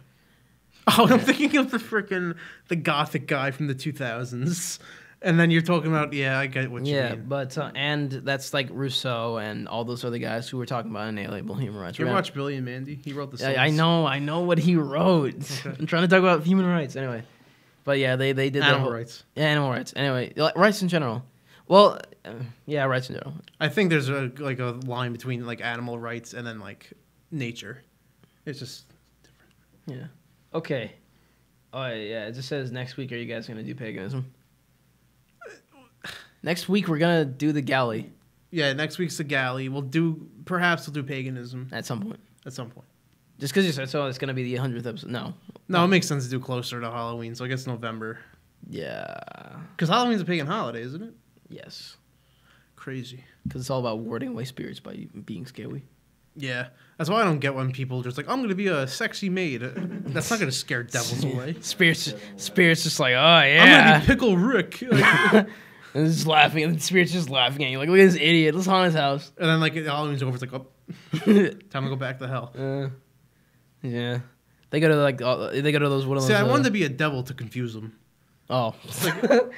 S3: Oh, I'm thinking of the gothic guy from the 2000s. And then you're talking about, I get what you mean.
S1: Yeah, but, and that's like Rousseau and all those other guys who were talking about inalienable human rights.
S3: You ever watch Billy and Mandy? He wrote the songs.
S1: I know what he wrote. Okay. I'm trying to talk about human rights, anyway. But yeah, they did
S3: animal rights.
S1: Yeah, animal rights. Anyway, rights in general. Well, yeah, rights in general.
S3: I think there's a line between like animal rights and then like nature. It's just different.
S1: Yeah. Okay. Oh yeah, it just says next week. Are you guys gonna do paganism? Next week we're gonna do the galley.
S3: Yeah, next week's the galley. Perhaps we'll do paganism
S1: at some point.
S3: Just
S1: because you said so, it's gonna be the 100th episode. No,
S3: it makes sense to do closer to Halloween. So I guess November.
S1: Yeah.
S3: Because Halloween's a pagan holiday, isn't it?
S1: Yes.
S3: Crazy.
S1: Because it's all about warding away spirits by being scary.
S3: Yeah, that's why I don't get when people just like, I'm gonna be a sexy maid. That's not gonna scare devils away.
S1: Spirits just like, oh yeah,
S3: I'm gonna be Pickle Rick.
S1: And just laughing, and the spirit's just laughing at you, like, look at this idiot. Let's haunt his house.
S3: And then like Halloween's over, it's like, oh, time to go back to hell.
S1: Yeah, they go to those one of those.
S3: See, I wanted to be a devil to confuse them.
S1: Oh, to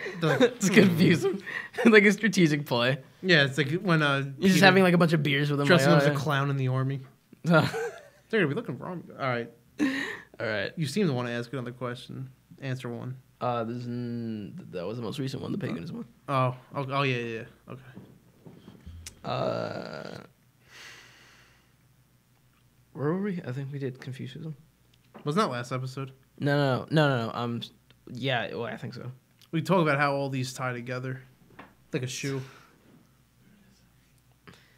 S1: confuse them, like a strategic play.
S3: Yeah, it's like when
S1: you're just having like a bunch of beers with them,
S3: dressing up as a clown in the army. They're gonna be looking wrong. All right. You seem to want to ask another question. Answer one.
S1: That was the most recent one, the paganism one.
S3: Oh yeah. Okay.
S1: Where were we? I think we did Confucianism.
S3: Wasn't that last episode?
S1: No. Yeah, well, I think so.
S3: We talk about how all these tie together, like a shoe.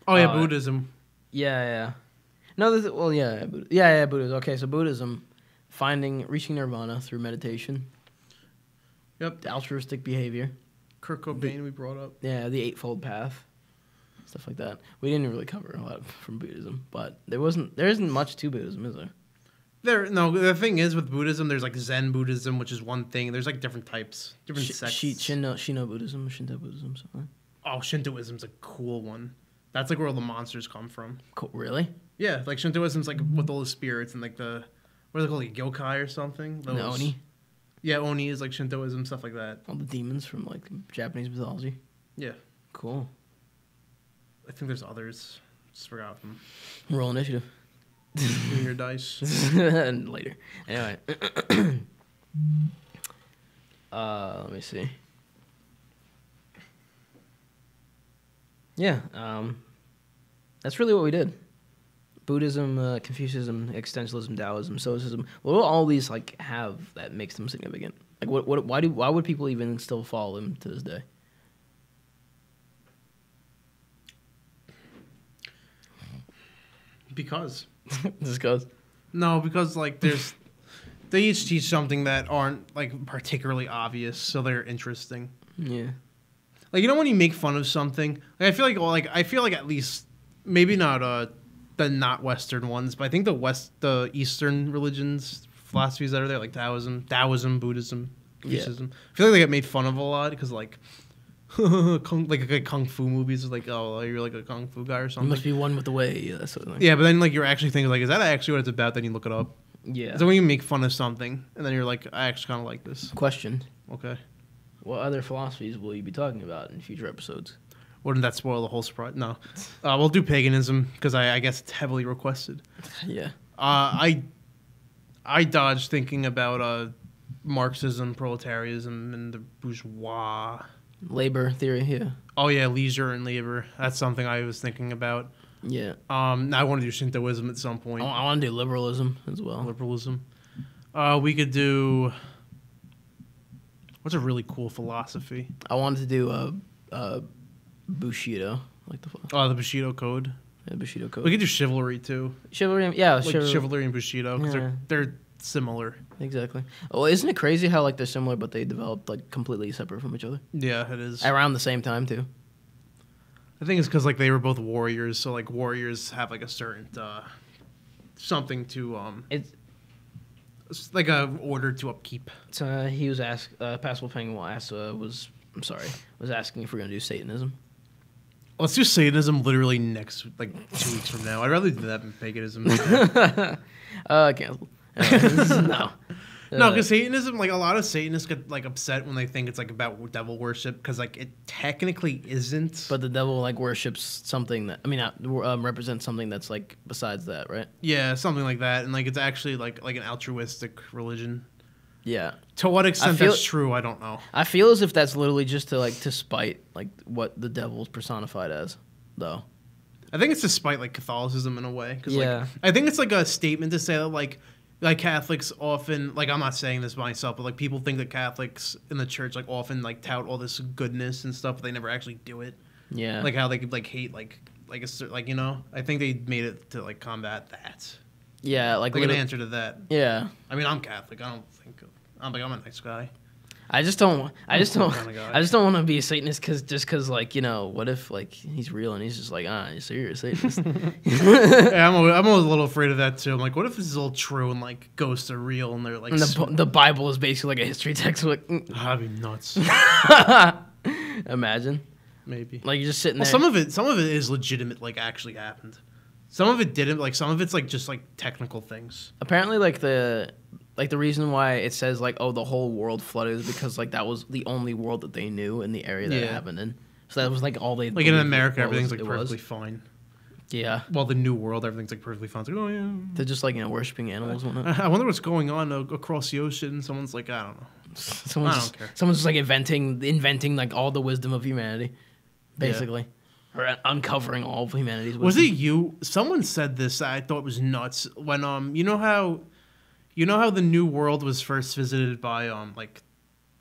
S3: Oh yeah, Buddhism.
S1: Yeah. No, Buddhism. Okay, so Buddhism, reaching nirvana through meditation.
S3: Yep.
S1: Altruistic behavior.
S3: Kurt Cobain we brought up.
S1: Yeah, the Eightfold Path, stuff like that. We didn't really cover a lot from Buddhism, but there isn't much to Buddhism, is there?
S3: The thing is with Buddhism, there's like Zen Buddhism, which is one thing. There's like different types, different sects.
S1: Shino Buddhism, Shinto Buddhism, something.
S3: Oh, Shintoism's a cool one. That's like where all the monsters come from.
S1: Cool. Really?
S3: Yeah, like Shintoism's like with all the spirits and like what are they called, like yokai or something?
S1: The Oni?
S3: Yeah, Oni is like Shintoism, stuff like that.
S1: All the demons from like Japanese mythology.
S3: Yeah.
S1: Cool.
S3: I think there's others. Just forgot them.
S1: Roll initiative.
S3: Give me your dice.
S1: And later. Anyway. Let me see. Yeah, that's really what we did. Buddhism, Confucianism, Existentialism, Taoism, Stoicism. What do all these like have that makes them significant? Like, why would people even still follow them to this day?
S3: Because.
S1: Just goes.
S3: No, because like they each teach something that aren't like particularly obvious, so they're interesting.
S1: Yeah.
S3: Like, you know when you make fun of something, like, I feel like at least maybe not the not Western ones, but I think the Eastern religions, philosophies that are there, like Taoism, Buddhism, Confucianism.
S1: Yeah.
S3: I feel like they get made fun of a lot because like kung fu movies is like, oh, you're like a kung fu guy or something.
S1: You must be one with the way. Yeah, that sort of thing.
S3: Yeah, but then like you're actually thinking like, is that actually what it's about? Then you look it up.
S1: Yeah.
S3: So when you make fun of something and then you're like, I actually kind of like this.
S1: Question.
S3: Okay.
S1: What other philosophies will you be talking about in future episodes?
S3: Wouldn't that spoil the whole surprise? No. We'll do paganism because I guess it's heavily requested.
S1: Yeah.
S3: I dodged thinking about Marxism, proletarianism, and the bourgeois.
S1: Labor theory, yeah.
S3: Oh yeah, leisure and labor. That's something I was thinking about.
S1: Yeah.
S3: Now I want to do Shintoism at some point.
S1: I want to do liberalism as well.
S3: Liberalism. We could do. What's a really cool philosophy?
S1: I wanted to do Bushido, like the
S3: Oh, the Bushido Code.
S1: yeah, Bushido code.
S3: We could do chivalry too,
S1: Chivalry, yeah,
S3: like chivalry and Bushido, because
S1: Yeah.
S3: they're similar.
S1: exactly. Oh, isn't it crazy how like they're similar, but they developed like completely separate from each other
S3: Yeah, it is.
S1: around the same time too?
S3: I think it's because like they were both warriors, so like warriors have like a certain something to it's like a order to upkeep.
S1: So he was asked. Passable Penguin was asking if we're gonna do Satanism.
S3: Let's do Satanism literally next, like 2 weeks from now. I'd rather do that than paganism.
S1: Cancel. No.
S3: No, because Satanism, like a lot of Satanists get like upset when they think it's like about devil worship, because like it technically isn't.
S1: But the devil like worships something that represents something that's like besides that, right?
S3: Yeah, something like that, and like it's actually like an altruistic religion.
S1: Yeah.
S3: To what extent
S1: feel-
S3: that's true, I don't know.
S1: I feel as if that's literally just to spite like what the devil's personified as, though.
S3: I think it's despite like Catholicism in a way. Cause,
S1: Yeah.
S3: Like, I think it's like a statement to say that like Catholics often, like I'm not saying this myself, but like people think that Catholics in the church like often like tout all this goodness and stuff, but they never actually do it.
S1: Yeah.
S3: Like how they could like hate like you know. I think they made it to like combat that.
S1: Yeah,
S3: Like an answer to that.
S1: Yeah.
S3: I mean, I'm Catholic. I'm a nice guy.
S1: I just don't
S3: kinda guy.
S1: I just don't want to be a Satanist because like, you know, what if like he's real and he's just like, so you're a Satanist.
S3: Yeah, I'm a little afraid of that too. I'm like, what if this is all true and like ghosts are real and they're like
S1: And the Bible is basically like a history textbook.
S3: that'd be nuts.
S1: Imagine.
S3: Maybe.
S1: Like you're just sitting there.
S3: Well, some of it is legitimate, like actually happened. Some of it didn't. Like some of it's like just like technical things.
S1: Apparently, like the reason why it says like, oh, the whole world flooded is because like that was the only world that they knew in the area that it happened in. So that was like all they
S3: Like in
S1: believed
S3: America,
S1: what
S3: everything's
S1: was-
S3: like
S1: it was.
S3: perfectly fine.
S1: Yeah,
S3: Well, the new world, everything's like perfectly fine. It's like, oh yeah.
S1: they're just like worshiping animals and whatnot.
S3: I wonder what's going on across the ocean. Someone's like, I don't know.
S1: Someone's
S3: I
S1: just,
S3: don't care.
S1: someone's just like inventing like all the wisdom of humanity, basically, or uncovering all of humanity's wisdom.
S3: Was it you? Someone said this. I thought was nuts. When you know how the new world was first visited by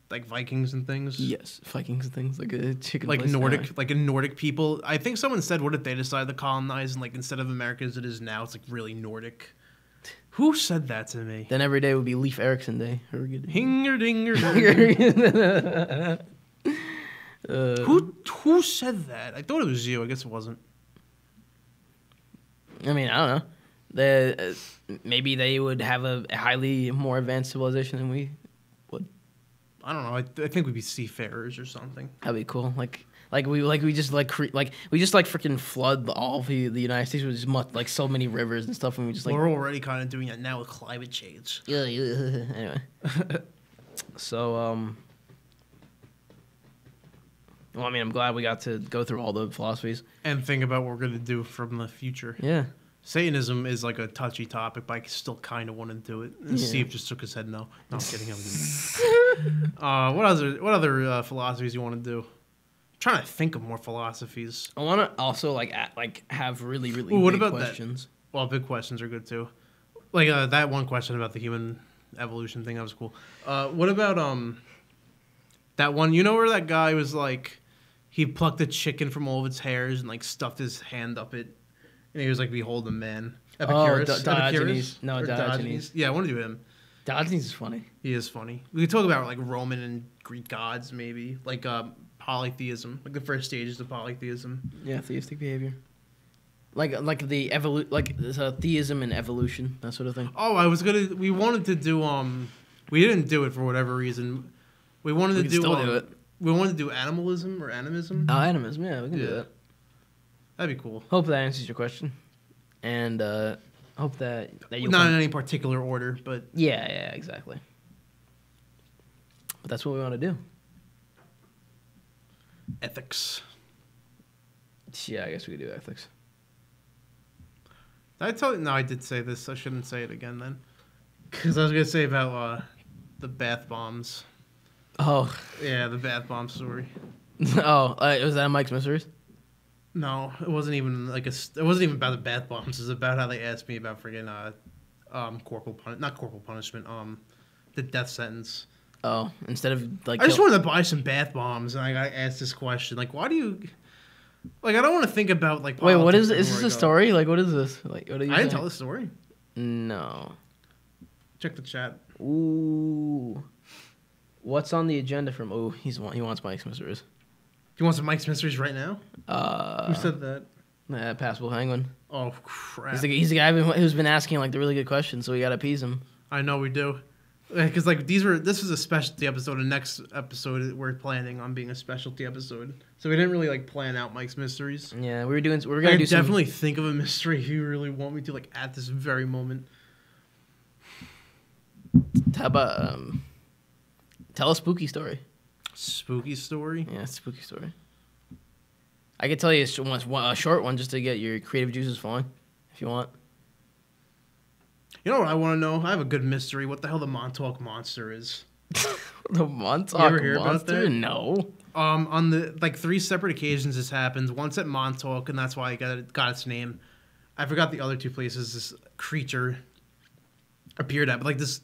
S3: like Vikings and things.
S1: Yes, Vikings and things like a chicken.
S3: Like
S1: place
S3: Nordic,
S1: guy.
S3: like a Nordic people. I think someone said, what if they decided to colonize and like instead of America as it is now, it's like really Nordic. Who said that to me?
S1: Then every day would be Leif Erikson Day.
S3: Hinger dinger. Who said that? I thought it was you. I guess it wasn't.
S1: I mean, I don't know. Maybe they would have a highly more advanced civilization than we would.
S3: I don't know. I think we'd be seafarers or something.
S1: That'd be cool. We just freaking flood all of the United States with just so many rivers and stuff, and we just
S3: We're already kind of doing that now with climate change.
S1: Anyway. So well, I mean, I'm glad we got to go through all the philosophies.
S3: And think about what we're going to do from the future.
S1: Yeah.
S3: Satanism is like a touchy topic, but I still kind of want to do it. And Steve just shook his head no. No, I'm kidding. What other philosophies you want to do? I'm trying to think of more philosophies.
S1: I want to also have really
S3: what
S1: big
S3: about
S1: questions.
S3: That? Well, big questions are good too. Like that one question about the human evolution thing, that was cool. What about that one? You know where that guy was like, he plucked a chicken from all of its hairs and like stuffed his hand up it, and he was like, "Behold the man." Epicurus.
S1: Diogenes. No,
S3: Or
S1: Diogenes.
S3: Yeah, I want to do him.
S1: Diogenes is funny.
S3: He is funny. We could talk about like Roman and Greek gods, maybe like polytheism, like the first stages of polytheism.
S1: Yeah, theistic behavior. Like theism and evolution, that sort of thing.
S3: Oh, we wanted to do we didn't do it for whatever reason. We wanted to
S1: still do it.
S3: We wanted to do animalism or animism.
S1: Oh, animism, yeah, we can do that.
S3: That'd be cool.
S1: Hope that answers your question. And hope that you
S3: not in any particular order, but
S1: yeah, exactly. But that's what we want to do.
S3: Ethics.
S1: Yeah, I guess we could do ethics.
S3: Did I tell you? No, I did say this. I shouldn't say it again then. Because I was going to say about the bath bombs.
S1: Oh.
S3: Yeah, the bath bomb story.
S1: Oh, was that Mike's Mysteries?
S3: No, it wasn't even it wasn't even about the bath bombs. It was about how they asked me about freaking not corporal punishment, the death sentence.
S1: Oh, instead of
S3: I just wanted to buy some bath bombs, and I got asked this question, like, why do you, like, I don't want to think about like.
S1: Wait, what is this a story? Like, what is this? Like, what are you?
S3: I didn't tell the story.
S1: No.
S3: Check the chat.
S1: Ooh. What's on the agenda from? Oh, he wants Mike's Mysteries.
S3: Do you want some Mike's Mysteries right now? Who said that?
S1: Passable Penguin.
S3: Oh crap!
S1: He's the guy who's been asking like the really good questions, so we gotta appease him.
S3: I know we do, because like this was a specialty episode, and next episode we're planning on being a specialty episode, so we didn't really like plan out Mike's Mysteries.
S1: Yeah, we were gonna do
S3: definitely think of a mystery if you really want me to, like at this very moment.
S1: How about tell a spooky story.
S3: Spooky story?
S1: Yeah, spooky story. I could tell you a short one just to get your creative juices flowing, if you want.
S3: You know what I want to know? I have a good mystery. What the hell the Montauk Monster is?
S1: The Montauk
S3: you ever hear
S1: Monster?
S3: About that?
S1: No.
S3: On the like 3 separate occasions this happens. Once at Montauk, and that's why it got its name. I forgot the other 2 places this creature appeared at, but like this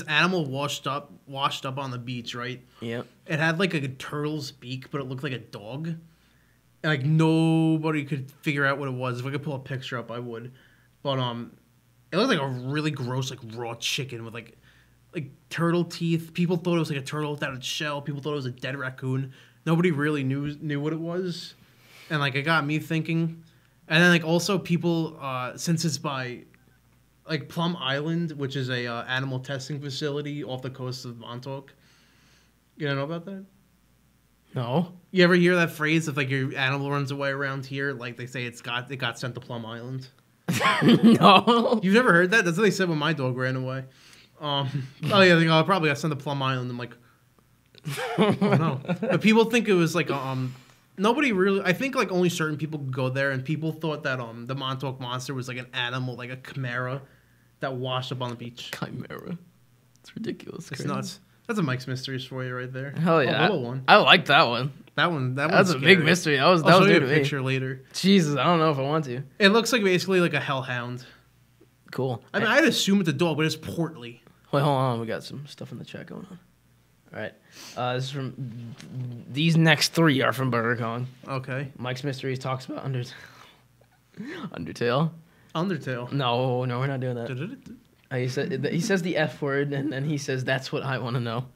S3: animal washed up on the beach, right?
S1: Yep.
S3: It had like a turtle's beak, but it looked like a dog. And like nobody could figure out what it was. If I could pull a picture up, I would. But it looked like a really gross like raw chicken with like turtle teeth. People thought it was like a turtle without its shell. People thought it was a dead raccoon. Nobody really knew what it was. And like it got me thinking. And then like also people since it's by like Plum Island, which is a animal testing facility off the coast of Montauk. You don't know about that?
S1: No.
S3: You ever hear that phrase if like your animal runs away around here, like they say it got sent to Plum Island?
S1: No.
S3: You've never heard that? That's what they said when my dog ran away. Oh yeah, they probably got sent to Plum Island. I'm like, oh no. But people think it was like nobody really. I think like only certain people could go there, and people thought that the Montauk Monster was like an animal, like a chimera that washed up on the beach.
S1: Chimera. It's ridiculous.
S3: It's nuts. That's a Mike's Mysteries for you right there.
S1: Hell yeah.
S3: A little one.
S1: I like that one.
S3: That's
S1: a big mystery. That was
S3: I'll show
S1: new
S3: you
S1: to
S3: a
S1: me.
S3: picture later.
S1: Jesus, I don't know if I want to.
S3: It looks like basically like a hellhound.
S1: Cool.
S3: I mean, I'd assume it's a dog, but it's portly.
S1: Wait, hold on. We got some stuff in the chat going on. All right. This is from... These next 3 are from Burger Kong.
S3: Okay.
S1: Mike's Mysteries talks about Undertale.
S3: Undertale.
S1: No, we're not doing that. He says the F word, and then he says, that's what I want to know.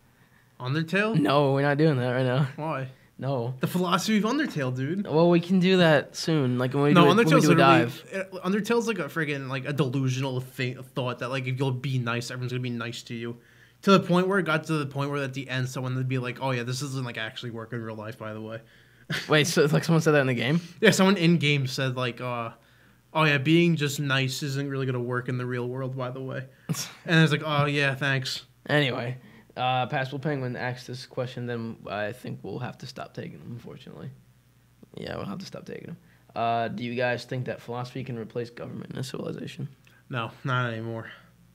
S3: Undertale?
S1: No, we're not doing that right now.
S3: Why?
S1: No.
S3: The philosophy of Undertale, dude.
S1: Well, we can do that soon. Like when we
S3: No,
S1: do, when we
S3: Undertale's
S1: do a dive.
S3: Undertale's like a friggin' like a delusional thought that like if you'll be nice, everyone's gonna be nice to you. To the point where it got to the point where at the end someone would be like, "Oh yeah, this doesn't like actually work in real life." By the way,
S1: Wait, so like someone said that in the game?
S3: yeah, someone in game said like, "Oh yeah, being just nice isn't really gonna work in the real world." By the way, and it's like, "Oh yeah, thanks."
S1: Anyway, Passable Penguin asked this question, then I think we'll have to stop taking them, unfortunately. Yeah, we'll have to stop taking them. Do you guys think that philosophy can replace government in a civilization?
S3: No, not anymore.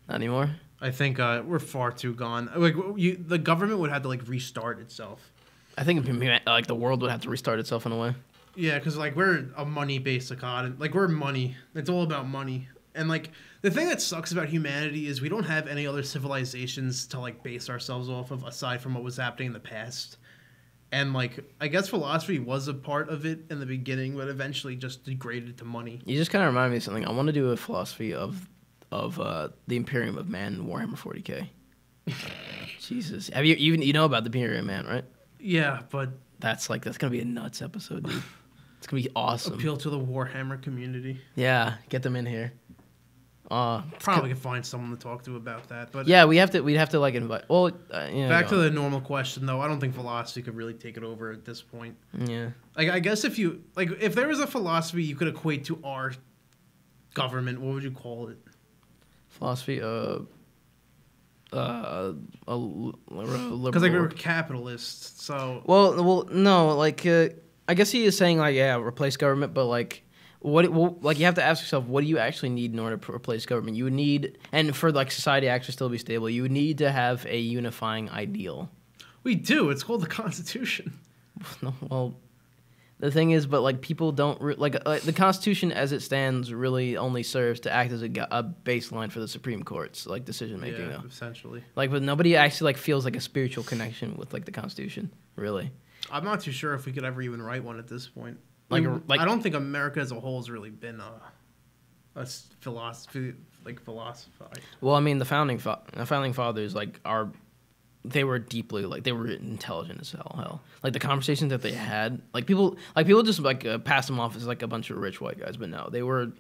S1: Not anymore?
S3: I think we're far too gone. Like the government would have to like restart itself.
S1: I think like the world would have to restart itself in a way.
S3: Yeah, because like we're a money-based economy. Like we're money. It's all about money. And like the thing that sucks about humanity is we don't have any other civilizations to like base ourselves off of aside from what was happening in the past. And like I guess philosophy was a part of it in the beginning, but eventually just degraded to money.
S1: You just kind of remind me of something. I want to do a philosophy of the Imperium of Man in Warhammer 40K. Jesus, have you know about the Imperium of Man, right?
S3: Yeah, but
S1: That's gonna be a nuts episode, dude. It's gonna be awesome.
S3: appeal to the Warhammer community.
S1: Yeah, get them in here.
S3: Probably could find someone to talk to about that. But
S1: Yeah, we'd have to like invite. Well,
S3: back to the normal question though, I don't think philosophy could really take it over at this point.
S1: yeah.
S3: Like I guess if there was a philosophy you could equate to our government, what would you call it?
S1: Philosophy, a liberal.
S3: Because like we're capitalists, so
S1: Well, no, like I guess he is saying like replace government, but like like you have to ask yourself, what do you actually need in order to replace government? You would need, and for like society to actually still be stable, you would need to have a unifying ideal.
S3: we do. It's called the Constitution.
S1: No, well, the thing is, but like people don't the Constitution as it stands really only serves to act as a baseline for the Supreme Court's like decision making.
S3: Yeah,
S1: Though.
S3: essentially.
S1: Like, but nobody actually like feels like a spiritual connection with like the Constitution, really.
S3: I'm not too sure if we could ever even write one at this point.
S1: Like
S3: I don't think America as a whole has really been a philosophy philosophy.
S1: Well, I mean, the founding fathers they were deeply they were intelligent as hell. Like the conversations that they had, people just pass them off as like a bunch of rich white guys, but no, they were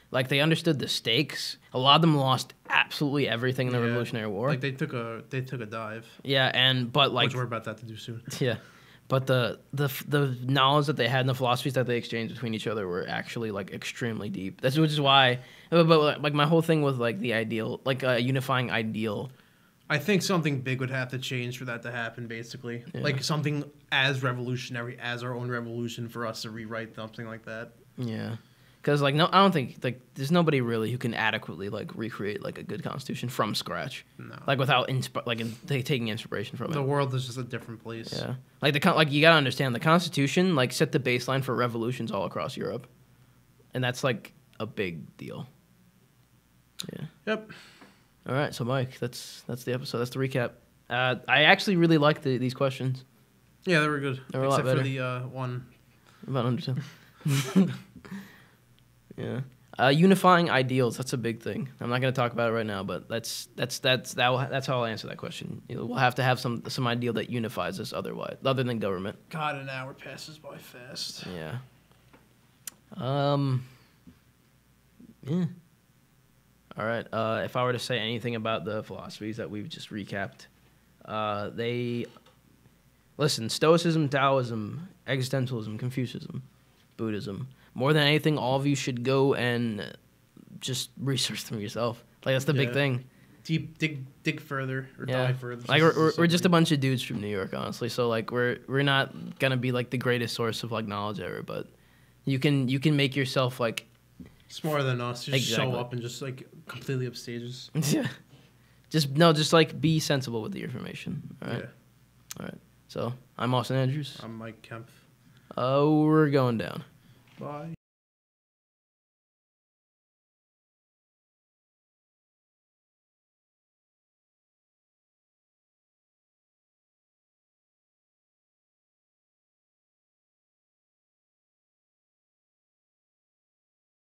S1: like they understood the stakes. A lot of them lost absolutely everything in the Revolutionary War.
S3: Like they took a dive.
S1: Yeah, but
S3: which we're about that to do soon.
S1: Yeah. But the knowledge that they had and the philosophies that they exchanged between each other were actually like extremely deep. Which is why, but like my whole thing with like the ideal, like a unifying ideal.
S3: I think something big would have to change for that to happen. Basically, like something as revolutionary as our own revolution for us to rewrite something like that.
S1: Yeah. Because I don't think there's nobody really who can adequately recreate like a good constitution from scratch.
S3: No.
S1: Like without taking inspiration from it.
S3: The world is just a different place.
S1: Yeah. Like you gotta understand the Constitution set the baseline for revolutions all across Europe, and that's like a big deal. Yeah.
S3: Yep.
S1: All right, so Mike, that's the episode. That's the recap. I actually really liked these questions.
S3: Yeah, they were good.
S1: They were a lot
S3: Except
S1: better.
S3: for the one.
S1: About Undertale. Yeah. Unifying ideals, that's a big thing. I'm not going to talk about it right now, but that's how I'll answer that question. We'll have to have some ideal that unifies us other than government.
S3: God, an hour passes by fast.
S1: Yeah. Yeah. All right. If I were to say anything about the philosophies that we've just recapped, Stoicism, Taoism, existentialism, Confucianism, Buddhism. More than anything, all of you should go and just research them yourself. That's the big thing.
S3: Dig further or dive further.
S1: We're just a bunch of dudes from New York, honestly. So we're not gonna be the greatest source of knowledge ever, but you can make yourself
S3: smarter than us. Just
S1: Exactly.
S3: show up and just completely upstage us.
S1: Yeah. Just be sensible with the information. All right.
S3: Yeah.
S1: All right. So I'm Austin Andrews.
S3: I'm Mike Kemp.
S1: We're going down.
S3: Bye.